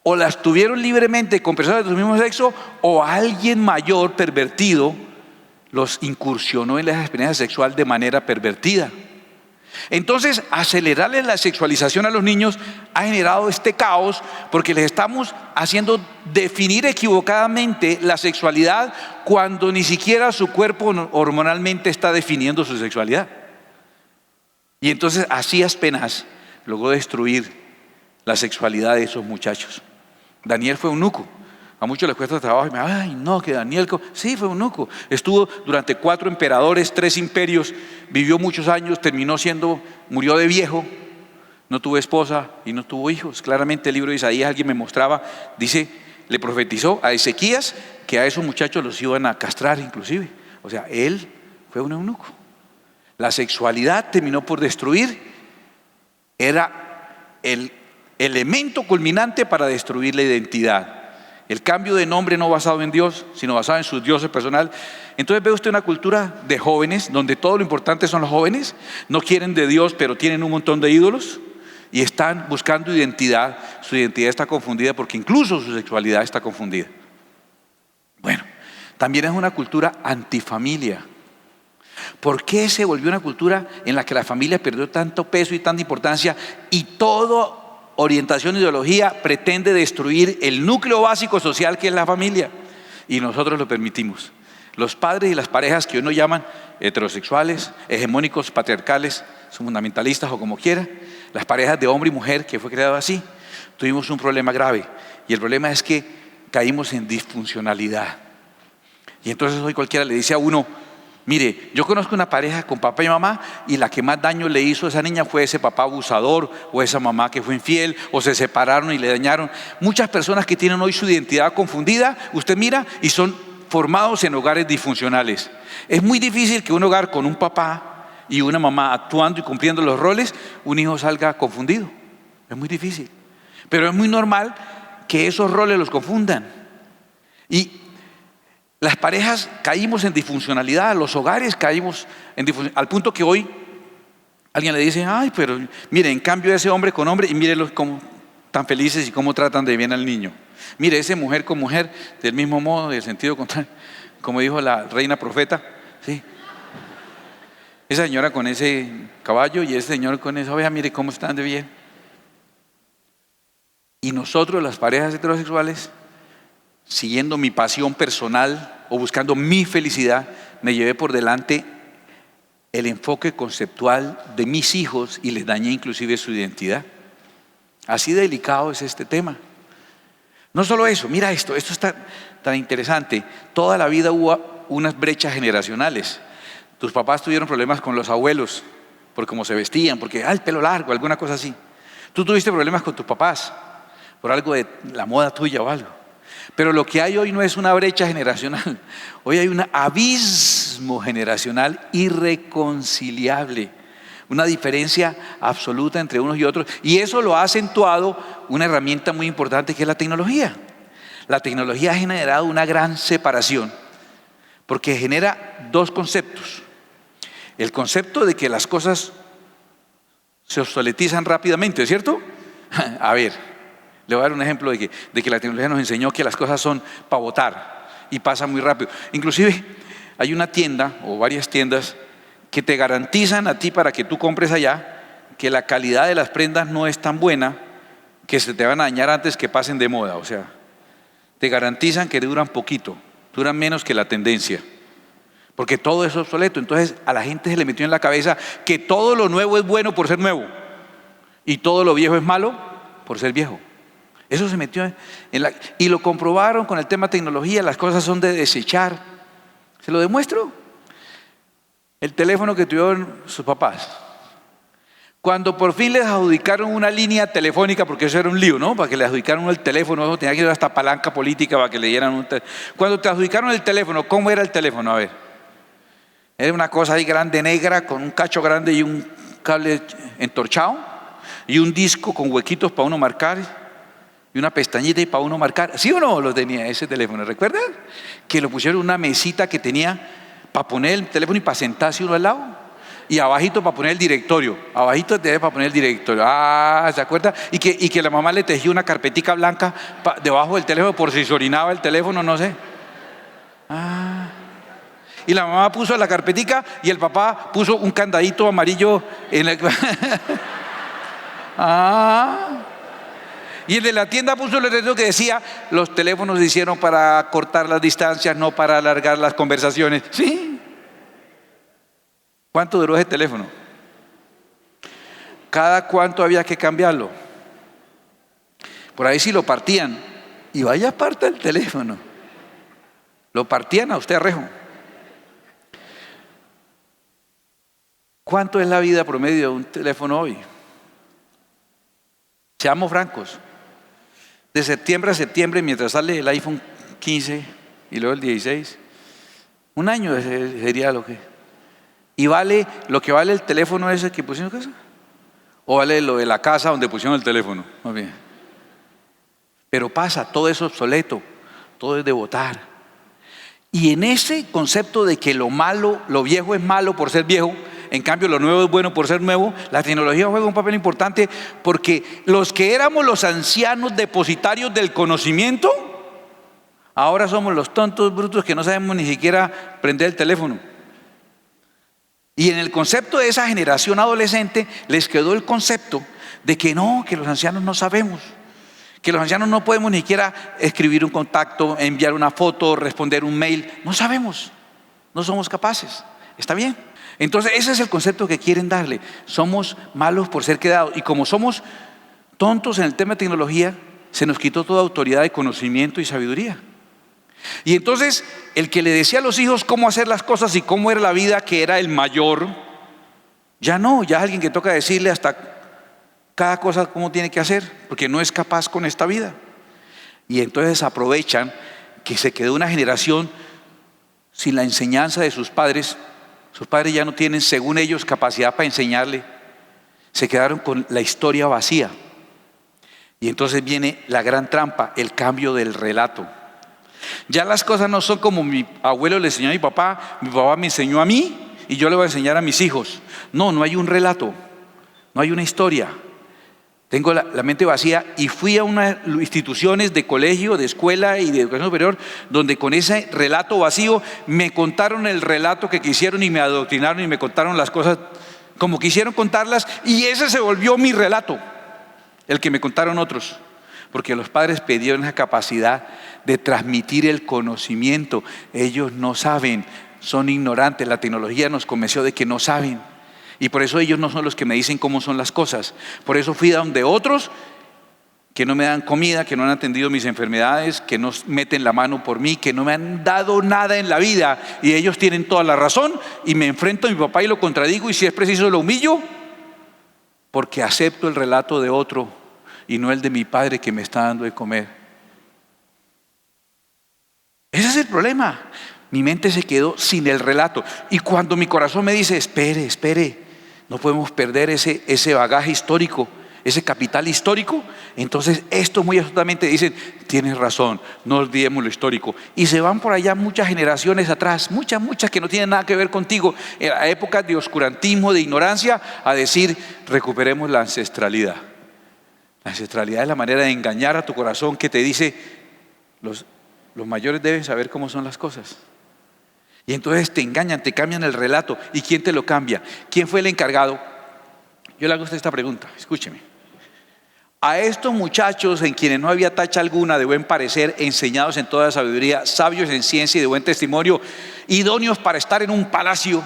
O las tuvieron libremente con personas de su mismo sexo, o alguien mayor pervertido los incursionó en la experiencia sexual de manera pervertida. Entonces, acelerarle la sexualización a los niños ha generado este caos, porque les estamos haciendo definir equivocadamente la sexualidad cuando ni siquiera su cuerpo hormonalmente está definiendo su sexualidad. Y entonces así apenas logró destruir la sexualidad de esos muchachos. Daniel fue eunuco. A muchos les cuesta trabajo y me dicen, ay no, que Daniel, sí, fue eunuco. Estuvo durante 4 emperadores, 3 imperios, vivió muchos años, murió de viejo, no tuvo esposa y no tuvo hijos. Claramente el libro de Isaías, alguien me mostraba, dice, le profetizó a Ezequías que a esos muchachos los iban a castrar inclusive. O sea, él fue un eunuco. La sexualidad terminó por destruir, era el elemento culminante para destruir la identidad. El cambio de nombre no basado en Dios, sino basado en sus dioses personal. Entonces ve usted una cultura de jóvenes donde todo lo importante son los jóvenes, no quieren de Dios pero tienen un montón de ídolos y están buscando identidad. Su identidad está confundida porque incluso su sexualidad está confundida. Bueno, también es una cultura antifamilia. ¿Por qué se volvió una cultura en la que la familia perdió tanto peso y tanta importancia y toda orientación, ideología pretende destruir el núcleo básico social que es la familia? Y nosotros lo permitimos. Los padres y las parejas que hoy nos llaman heterosexuales, hegemónicos, patriarcales, fundamentalistas o como quiera, las parejas de hombre y mujer que fue creado así, tuvimos un problema grave. Y el problema es que caímos en disfuncionalidad. Y entonces hoy cualquiera le dice a uno, mire, yo conozco una pareja con papá y mamá y la que más daño le hizo a esa niña fue ese papá abusador o esa mamá que fue infiel o se separaron y le dañaron. Muchas personas que tienen hoy su identidad confundida, usted mira, y son formados en hogares disfuncionales. Es muy difícil que un hogar con un papá y una mamá actuando y cumpliendo los roles, un hijo salga confundido. Es muy difícil. Pero es muy normal que esos roles los confundan. Y las parejas caímos en disfuncionalidad, los hogares caímos en disfuncionalidad, al punto que hoy alguien le dice, ay, pero mire, en cambio ese hombre con hombre, y mírenlos como tan felices y cómo tratan de bien al niño. Mire, ese mujer con mujer, del mismo modo, del sentido contrario, como dijo la reina profeta, ¿sí? Esa señora con ese caballo y ese señor con esa oveja, mire cómo están de bien. Y nosotros, las parejas heterosexuales, siguiendo mi pasión personal o buscando mi felicidad, me llevé por delante el enfoque conceptual de mis hijos y les dañé inclusive su identidad. Así delicado es este tema. No solo eso, mira esto está tan interesante. Toda la vida hubo unas brechas generacionales. Tus papás tuvieron problemas con los abuelos por cómo se vestían, porque el pelo largo, alguna cosa así. Tú tuviste problemas con tus papás por algo de la moda tuya o algo. Pero lo que hay hoy no es una brecha generacional. Hoy hay un abismo generacional irreconciliable. Una diferencia absoluta entre unos y otros. Y eso lo ha acentuado una herramienta muy importante que es la tecnología. La tecnología ha generado una gran separación porque genera dos conceptos. El concepto de que las cosas se obsoletizan rápidamente, ¿cierto? A ver, le voy a dar un ejemplo de que la tecnología nos enseñó que las cosas son para botar y pasa muy rápido. Inclusive hay una tienda o varias tiendas que te garantizan a ti para que tú compres allá que la calidad de las prendas no es tan buena, que se te van a dañar antes que pasen de moda. O sea, te garantizan que duran poquito, duran menos que la tendencia, porque todo es obsoleto. Entonces a la gente se le metió en la cabeza que todo lo nuevo es bueno por ser nuevo y todo lo viejo es malo por ser viejo. Eso se metió y lo comprobaron con el tema tecnología. Las cosas son de desechar. ¿Se lo demuestro? El teléfono que tuvieron sus papás, cuando por fin les adjudicaron una línea telefónica, porque eso era un lío, ¿no? Para que le adjudicaran el teléfono, tenía que ir hasta palanca política para que le dieran un teléfono. Cuando te adjudicaron el teléfono, ¿cómo era el teléfono? A ver, era una cosa ahí grande, negra, con un cacho grande y un cable entorchado, y un disco con huequitos para uno marcar, y una pestañita y para uno marcar. ¿Sí o no lo tenía ese teléfono? ¿Recuerdan? Que lo pusieron en una mesita que tenía para poner el teléfono y para sentarse uno al lado, y abajito para poner el directorio, abajito para poner el directorio. ¿Se acuerda? Y que la mamá le tejió una carpetica blanca debajo del teléfono por si se orinaba el teléfono, no sé. Y la mamá puso la carpetica y el papá puso un candadito amarillo en el... Y el de la tienda puso el letrero que decía: los teléfonos se hicieron para cortar las distancias, no para alargar las conversaciones. ¿Sí? ¿Cuánto duró ese teléfono? ¿Cada cuánto había que cambiarlo? Por ahí sí lo partían. Y vaya parte el teléfono. Lo partían a usted a rejo. ¿Cuánto es la vida promedio de un teléfono hoy? Seamos francos. De septiembre a septiembre, mientras sale el iPhone 15 y luego el 16, un año sería lo que... ¿Y vale lo que vale el teléfono ese que pusieron en casa? ¿O vale lo de la casa donde pusieron el teléfono? Muy bien. Pero pasa, todo es obsoleto, todo es de botar. Y en ese concepto de que lo malo, lo viejo es malo por ser viejo, en cambio lo nuevo es bueno por ser nuevo, la tecnología juega un papel importante, porque los que éramos los ancianos depositarios del conocimiento, ahora somos los tontos brutos que no sabemos ni siquiera prender el teléfono. Y en el concepto de esa generación adolescente les quedó el concepto de que no, que los ancianos no sabemos, que los ancianos no podemos ni siquiera escribir un contacto, enviar una foto, responder un mail. No sabemos, no somos capaces. ¿Está bien? Entonces ese es el concepto que quieren darle. Somos malos por ser quedados. Y como somos tontos en el tema de tecnología, se nos quitó toda autoridad de conocimiento y sabiduría. Y entonces el que le decía a los hijos cómo hacer las cosas y cómo era la vida, que era el mayor, ya no, ya es alguien que toca decirle hasta cada cosa cómo tiene que hacer, porque no es capaz con esta vida. Y entonces aprovechan que se quedó una generación sin la enseñanza de sus padres. Sus padres ya no tienen, según ellos, capacidad para enseñarle. Se quedaron con la historia vacía. Y entonces viene la gran trampa, el cambio del relato. Ya las cosas no son como mi abuelo le enseñó a mi papá me enseñó a mí y yo le voy a enseñar a mis hijos. No, no hay un relato, no hay una historia. Tengo la mente vacía y fui a unas instituciones de colegio, de escuela y de educación superior, donde con ese relato vacío me contaron el relato que quisieron y me adoctrinaron y me contaron las cosas como quisieron contarlas, y ese se volvió mi relato, el que me contaron otros. Porque los padres pidieron esa capacidad de transmitir el conocimiento. Ellos no saben, son ignorantes. La tecnología nos convenció de que no saben. Y por eso ellos no son los que me dicen cómo son las cosas. Por eso fui a donde otros que no me dan comida, que no han atendido mis enfermedades, que no meten la mano por mí, que no me han dado nada en la vida. Y ellos tienen toda la razón y me enfrento a mi papá y lo contradigo, y si es preciso lo humillo porque acepto el relato de otro y no el de mi padre que me está dando de comer. Ese es el problema. Mi mente se quedó sin el relato. Y cuando mi corazón me dice, espere, no podemos perder ese bagaje histórico, ese capital histórico, entonces esto muy absolutamente dicen, tienes razón, no olvidemos lo histórico. Y se van por allá muchas generaciones atrás, muchas que no tienen nada que ver contigo, en la época de oscurantismo, de ignorancia, a decir, recuperemos la ancestralidad. La ancestralidad es la manera de engañar a tu corazón que te dice, los mayores deben saber cómo son las cosas. Y entonces te engañan, te cambian el relato. ¿Y quién te lo cambia? ¿Quién fue el encargado? Yo le hago a usted esta pregunta, escúcheme. A estos muchachos en quienes no había tacha alguna de buen parecer, enseñados en toda sabiduría, sabios en ciencia y de buen testimonio, idóneos para estar en un palacio,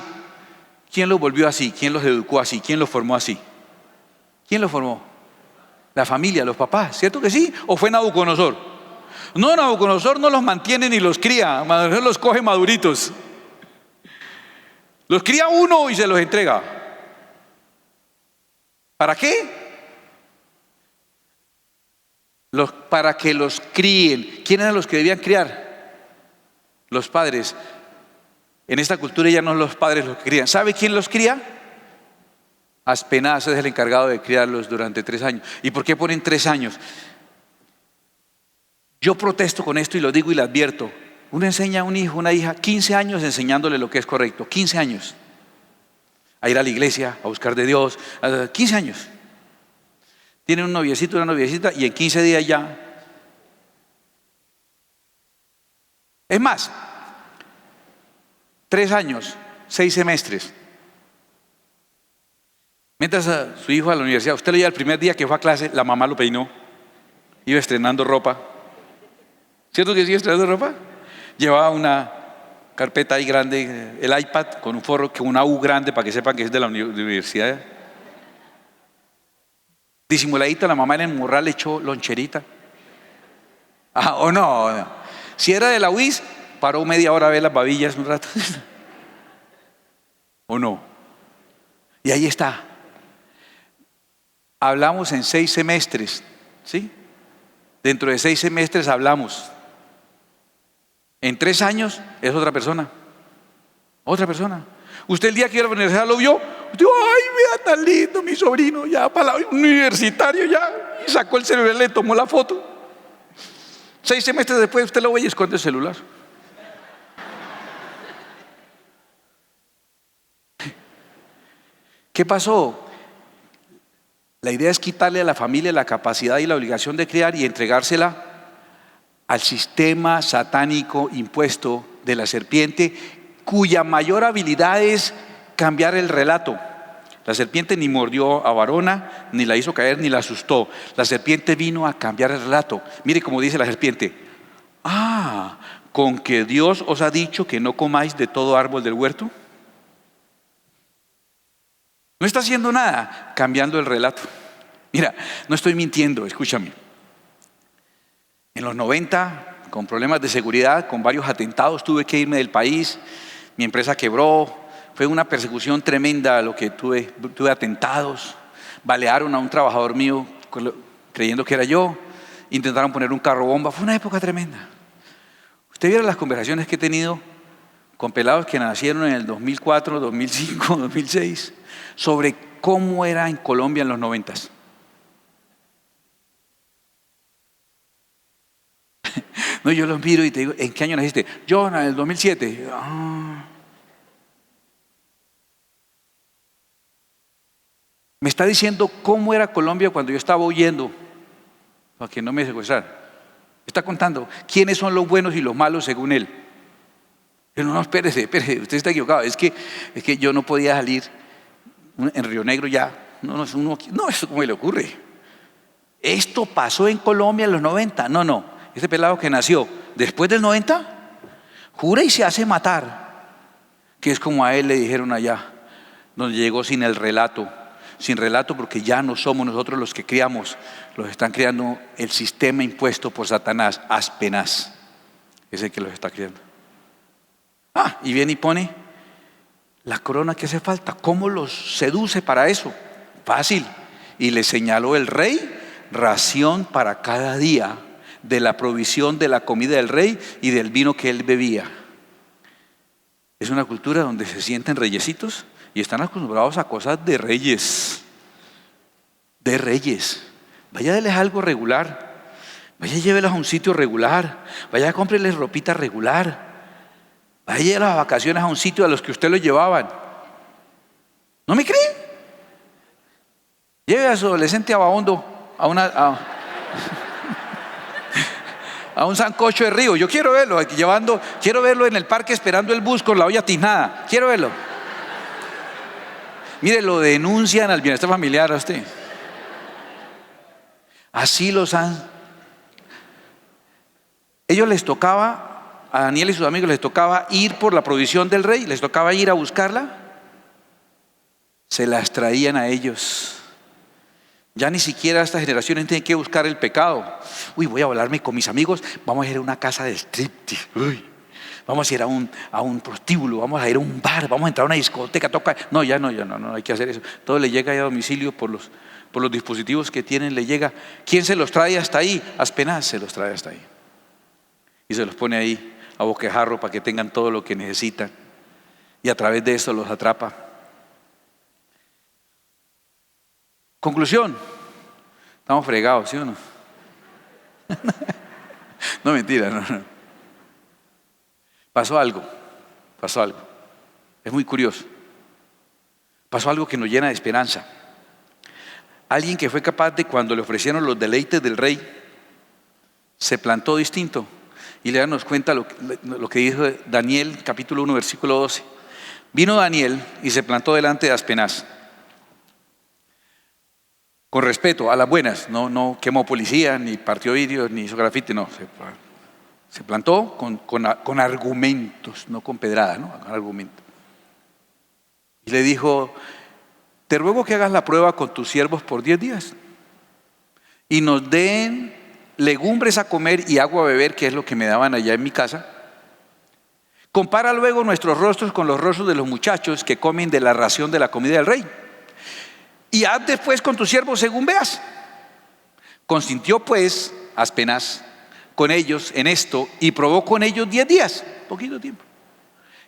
¿quién los volvió así? ¿Quién los educó así? ¿Quién los formó así? ¿Quién los formó? La familia, los papás, ¿cierto que sí? ¿O fue Nabucodonosor? No, Nabucodonosor no los mantiene ni los cría, Nabucodonosor los coge maduritos. Los cría uno y se los entrega. ¿Para qué? Para que los críen. ¿Quiénes eran los que debían criar? Los padres. En esta cultura ya no los padres los que crían. ¿Sabe quién los cría? Aspenaz es el encargado de criarlos durante 3 años. ¿Y por qué ponen 3 años? Yo protesto con esto y lo digo y lo advierto. Uno enseña a un hijo, una hija, 15 años enseñándole lo que es correcto. 15 años. A ir a la iglesia, a buscar de Dios. 15 años. Tiene un noviecito, una noviecita y en 15 días ya. Es más, 3 años, 6 semestres. Mientras a su hijo a la universidad, usted lo lleva el primer día que fue a clase, la mamá lo peinó, iba estrenando ropa. ¿Cierto que sí, estrenando ropa? Llevaba una carpeta ahí grande, el iPad con un forro, con una U grande para que sepan que es de la universidad. Disimuladita, la mamá en el morral le echó loncherita. ¿O no? Si era de la UIS, paró media hora a ver las babillas un rato. ¿O no? Y ahí está. Hablamos en 6 semestres, ¿sí? Dentro de 6 semestres hablamos. En 3 años es otra persona. Otra persona. Usted el día que iba a la universidad lo vio. Usted, ay, vea tan lindo mi sobrino, ya para la universitario ya. Y sacó el celular, le tomó la foto. 6 semestres después usted lo ve y esconde el celular. ¿Qué pasó? La idea es quitarle a la familia la capacidad y la obligación de criar y entregársela al sistema satánico impuesto de la serpiente, cuya mayor habilidad es cambiar el relato. La serpiente ni mordió a varona, ni la hizo caer, ni la asustó. La serpiente vino a cambiar el relato. Mire cómo dice la serpiente. ¿Con que Dios os ha dicho que no comáis de todo árbol del huerto? No está haciendo nada, cambiando el relato. Mira, no estoy mintiendo, escúchame. En los 90, con problemas de seguridad, con varios atentados, tuve que irme del país. Mi empresa quebró. Fue una persecución tremenda lo que tuve atentados. Balearon a un trabajador mío creyendo que era yo. Intentaron poner un carro bomba. Fue una época tremenda. Usted viera las conversaciones que he tenido con pelados que nacieron en el 2004, 2005, 2006, sobre cómo era en Colombia en los 90. No, yo los miro y te digo, ¿en qué año naciste? Yo en el 2007. Me está diciendo cómo era Colombia cuando yo estaba huyendo para que no me secuestraran. Está contando quiénes son los buenos y los malos según él. Pero no, espérese, usted está equivocado. Es que yo no podía salir en Río Negro ya. No, eso cómo le ocurre. Esto pasó en Colombia en los 90. No. Este pelado que nació después del 90, jura y se hace matar. Que es como a él le dijeron allá, donde llegó sin el relato. Sin relato porque ya no somos nosotros los que criamos, los están criando el sistema impuesto por Satanás, Aspenaz, es el que los está criando. Y viene y pone la corona que hace falta. ¿Cómo los seduce para eso? Fácil. y le señaló el rey ración para cada día de la provisión de la comida del rey y del vino que él bebía. Es una cultura donde se sienten reyesitos y están acostumbrados a cosas de reyes. De reyes. Vaya, déles algo regular. Vaya, llévelos a un sitio regular. Vaya, cómpreles ropita regular. Vaya, llévelos a vacaciones a un sitio a los que usted los llevaban. ¿No me creen? Lleve a su adolescente vagabundo a un sancocho de río. Yo quiero verlo quiero verlo en el parque esperando el bus con la olla tiznada. Quiero verlo. Mire, lo denuncian al bienestar familiar a usted. Así los han. Ellos les tocaba, a Daniel y sus amigos les tocaba ir por la provisión del rey, les tocaba ir a buscarla. Se las traían a ellos. Ya ni siquiera estas generaciones tienen que buscar el pecado. Uy, voy a hablarme con mis amigos, vamos a ir a una casa de striptease. Vamos a ir a un prostíbulo, vamos a ir a un bar, vamos a entrar a una discoteca, toca. No, no hay que hacer eso. Todo le llega a domicilio por los dispositivos que tienen, le llega. ¿Quién se los trae hasta ahí? Aspenaz se los trae hasta ahí. Y se los pone ahí a boquejarro para que tengan todo lo que necesitan. Y a través de eso los atrapa. Conclusión, estamos fregados, ¿sí o no? No, mentira, no. Pasó algo, es muy curioso. Pasó algo que nos llena de esperanza. Alguien que fue capaz de, cuando le ofrecieron los deleites del rey, se plantó distinto. Y le damos cuenta lo que dijo Daniel, capítulo 1, versículo 12. Vino Daniel y se plantó delante de Aspenaz. Con respeto, a las buenas, no quemó policía, ni partió vidrios, ni hizo grafiti, no. Se plantó con argumentos, no con pedradas, ¿no? Con argumentos. Y le dijo: te ruego que hagas la prueba con tus siervos por 10 días y nos den legumbres a comer y agua a beber, que es lo que me daban allá en mi casa. Compara luego nuestros rostros con los rostros de los muchachos que comen de la ración de la comida del rey. Y haz después con tus siervos según veas. Consintió pues Aspenaz con ellos en esto y probó con ellos 10 días, poquito tiempo.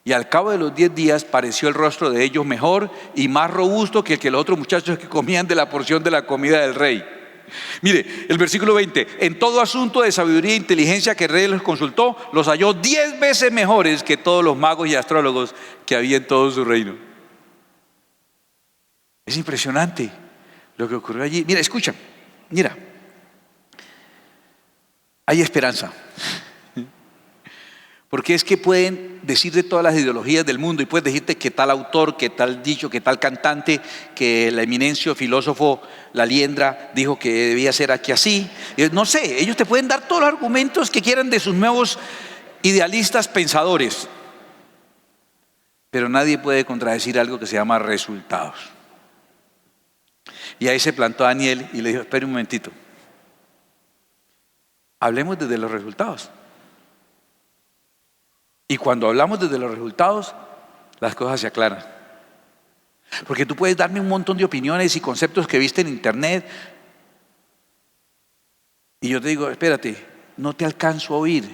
Y al cabo de los 10 días pareció el rostro de ellos mejor y más robusto que el que los otros muchachos que comían de la porción de la comida del rey. Mire, el versículo 20: en todo asunto de sabiduría e inteligencia que el rey los consultó, los halló 10 veces mejores que todos los magos y astrólogos que había en todo su reino. Es impresionante lo que ocurrió allí. Mira, escucha, mira, hay esperanza. Porque es que pueden decir de todas las ideologías del mundo y puedes decirte que tal autor, que tal dicho, que tal cantante, que el eminencio filósofo La Liendra dijo que debía ser aquí así. No sé, ellos te pueden dar todos los argumentos que quieran de sus nuevos idealistas pensadores. Pero nadie puede contradecir algo que se llama resultados. Y ahí se plantó Daniel y le dijo: espere un momentito, hablemos desde los resultados. Y cuando hablamos desde los resultados, las cosas se aclaran. Porque tú puedes darme un montón de opiniones y conceptos que viste en internet y yo te digo: espérate, no te alcanzo a oír.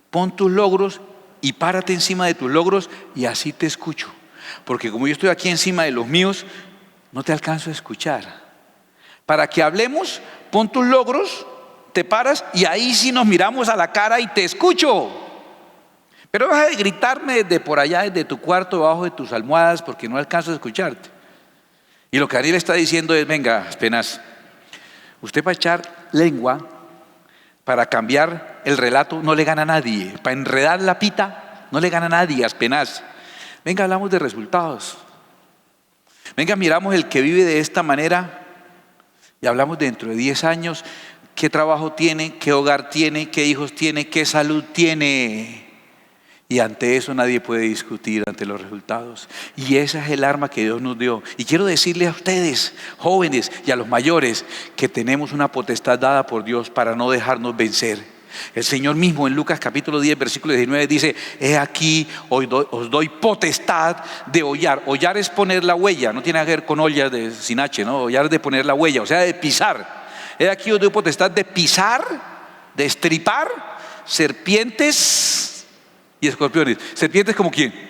Pon tus logros y párate encima de tus logros y así te escucho. Porque como yo estoy aquí encima de los míos, no te alcanzo a escuchar. Para que hablemos, pon tus logros, te paras y ahí sí nos miramos a la cara y te escucho. Pero deja de gritarme desde por allá, desde tu cuarto, debajo de tus almohadas, porque no alcanzo a escucharte. Y lo que Ariel está diciendo es: venga, Aspenaz, usted para echar lengua, para cambiar el relato, no le gana a nadie. Para enredar la pita, no le gana a nadie, Aspenaz. Venga, hablamos de resultados. Venga, miramos el que vive de esta manera y hablamos dentro de 10 años qué trabajo tiene, qué hogar tiene, qué hijos tiene, qué salud tiene. Y ante eso nadie puede discutir, ante los resultados. Y esa es el arma que Dios nos dio. Y quiero decirle a ustedes, jóvenes, y a los mayores, que tenemos una potestad dada por Dios para no dejarnos vencer. El Señor mismo en Lucas capítulo 10, versículo 19 dice: he aquí, os doy potestad de hollar. Hollar es poner la huella, no tiene que ver con olla de sin H, ¿no? Hollar es de poner la huella, o sea, de pisar. He aquí, os doy potestad de pisar, de estripar serpientes y escorpiones. ¿Serpientes como quién?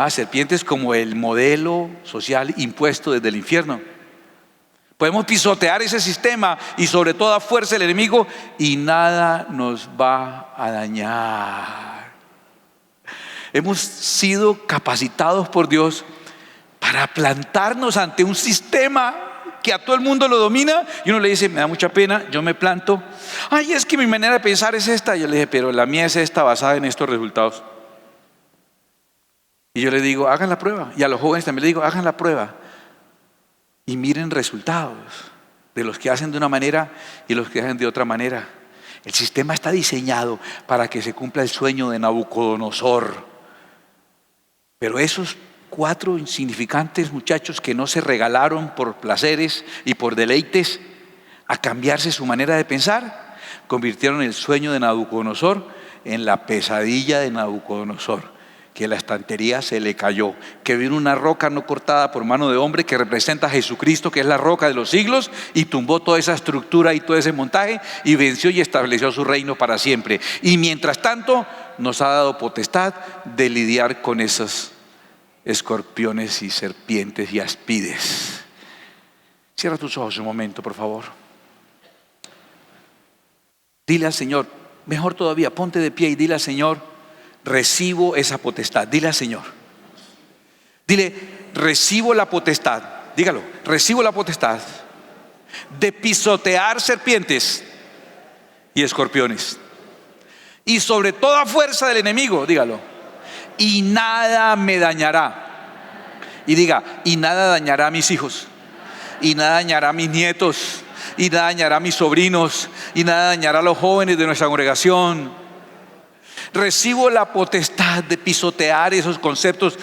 Serpientes como el modelo social impuesto desde el infierno. Podemos pisotear ese sistema y sobre toda fuerza del enemigo y nada nos va a dañar. Hemos sido capacitados por Dios para plantarnos ante un sistema que a todo el mundo lo domina, y uno le dice: me da mucha pena, yo me planto. Ay, es que mi manera de pensar es esta. Yo le dije: pero la mía es esta, basada en estos resultados. Y yo le digo: hagan la prueba. Y a los jóvenes también le digo: hagan la prueba y miren resultados de los que hacen de una manera y los que hacen de otra manera. El sistema está diseñado para que se cumpla el sueño de Nabucodonosor. Pero esos 4 insignificantes muchachos que no se regalaron por placeres y por deleites a cambiarse su manera de pensar, convirtieron el sueño de Nabucodonosor en la pesadilla de Nabucodonosor, que la estantería se le cayó, que vino una roca no cortada por mano de hombre que representa a Jesucristo, que es la roca de los siglos, y tumbó toda esa estructura y todo ese montaje y venció y estableció su reino para siempre. Y mientras tanto nos ha dado potestad de lidiar con esos escorpiones y serpientes y aspides. Cierra tus ojos un momento, por favor. Dile al Señor, mejor todavía, ponte de pie y dile al Señor: recibo esa potestad. Dile al Señor, dile: recibo la potestad. Dígalo: recibo la potestad de pisotear serpientes y escorpiones y sobre toda fuerza del enemigo. Dígalo: y nada me dañará. Y diga: y nada dañará a mis hijos, y nada dañará a mis nietos, y nada dañará a mis sobrinos, y nada dañará a los jóvenes de nuestra congregación. Recibo la potestad de pisotear esos conceptos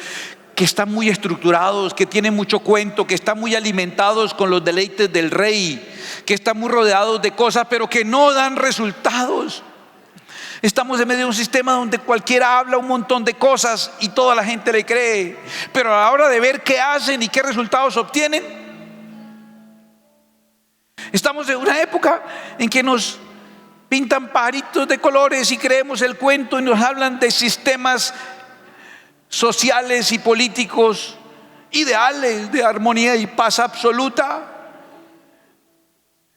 que están muy estructurados, que tienen mucho cuento, que están muy alimentados con los deleites del rey, que están muy rodeados de cosas pero que no dan resultados. Estamos en medio de un sistema donde cualquiera habla un montón de cosas y toda la gente le cree, pero a la hora de ver qué hacen y qué resultados obtienen, estamos en una época en que nos pintan pajaritos de colores y creemos el cuento y nos hablan de sistemas sociales y políticos ideales de armonía y paz absoluta,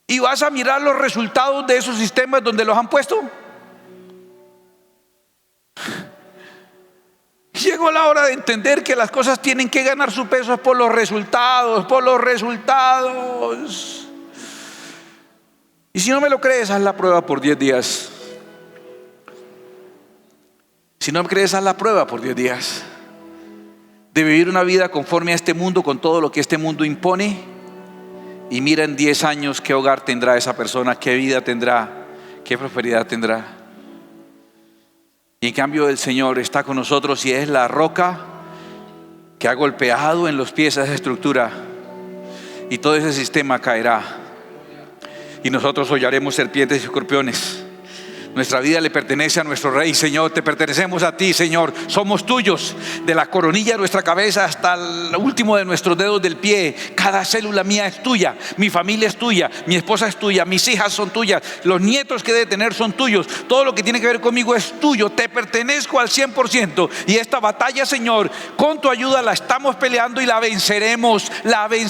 y vas a mirar los resultados de esos sistemas donde los han puesto. Llegó la hora de entender que las cosas tienen que ganar su peso por los resultados, por los resultados. Y si no me lo crees, haz la prueba por 10 días. Si no me crees, haz la prueba por 10 días de vivir una vida conforme a este mundo, con todo lo que este mundo impone, y mira en 10 años qué hogar tendrá esa persona, qué vida tendrá, qué prosperidad tendrá. Y en cambio el Señor está con nosotros y es la roca que ha golpeado en los pies a esa estructura, y todo ese sistema caerá y nosotros hollaremos serpientes y escorpiones. Nuestra vida le pertenece a nuestro Rey. Señor, te pertenecemos a ti, Señor. Somos tuyos, de la coronilla de nuestra cabeza hasta el último de nuestros dedos del pie. Cada célula mía es tuya, mi familia es tuya, mi esposa es tuya, mis hijas son tuyas, los nietos que debe tener son tuyos. Todo lo que tiene que ver conmigo es tuyo. Te pertenezco al 100%. Y esta batalla, Señor, con tu ayuda la estamos peleando y la venceremos,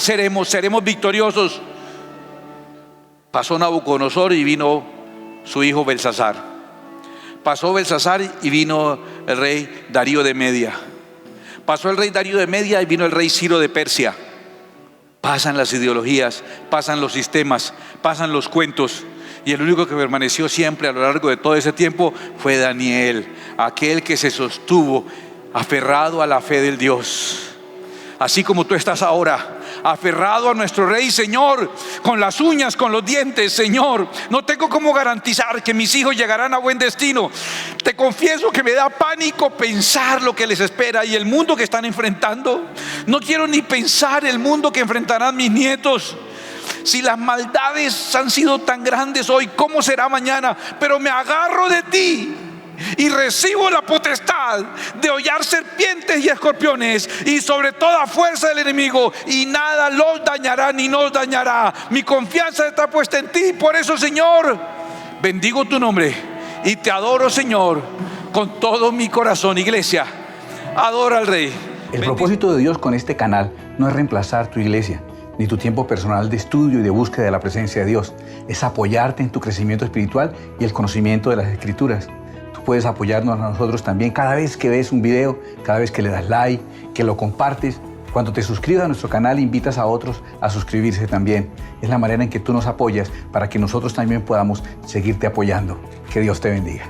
seremos victoriosos. Pasó Nabucodonosor y vino su hijo Belsasar. Pasó Belsasar y vino el rey Darío de Media. Pasó el rey Darío de Media y vino el rey Ciro de Persia. Pasan las ideologías, pasan los sistemas, pasan los cuentos, y el único que permaneció siempre a lo largo de todo ese tiempo fue Daniel, aquel que se sostuvo aferrado a la fe del Dios. Así como tú estás ahora, aferrado a nuestro Rey, Señor, con las uñas, con los dientes. Señor, no tengo cómo garantizar que mis hijos llegarán a buen destino. Te confieso que me da pánico pensar lo que les espera y el mundo que están enfrentando. No quiero ni pensar el mundo que enfrentarán mis nietos. Si las maldades han sido tan grandes hoy, ¿cómo será mañana? Pero me agarro de ti y recibo la potestad de hollar serpientes y escorpiones y sobre toda fuerza del enemigo, y nada los dañará ni nos dañará. Mi confianza está puesta en ti. Por eso, Señor, bendigo tu nombre y te adoro, Señor, con todo mi corazón. Iglesia, adora al Rey. El propósito de Dios con este canal no es reemplazar tu iglesia, ni tu tiempo personal de estudio y de búsqueda de la presencia de Dios. Es apoyarte en tu crecimiento espiritual y el conocimiento de las Escrituras. Tú puedes apoyarnos a nosotros también cada vez que ves un video, cada vez que le das like, que lo compartes. Cuando te suscribas a nuestro canal, invitas a otros a suscribirse también. Es la manera en que tú nos apoyas para que nosotros también podamos seguirte apoyando. Que Dios te bendiga.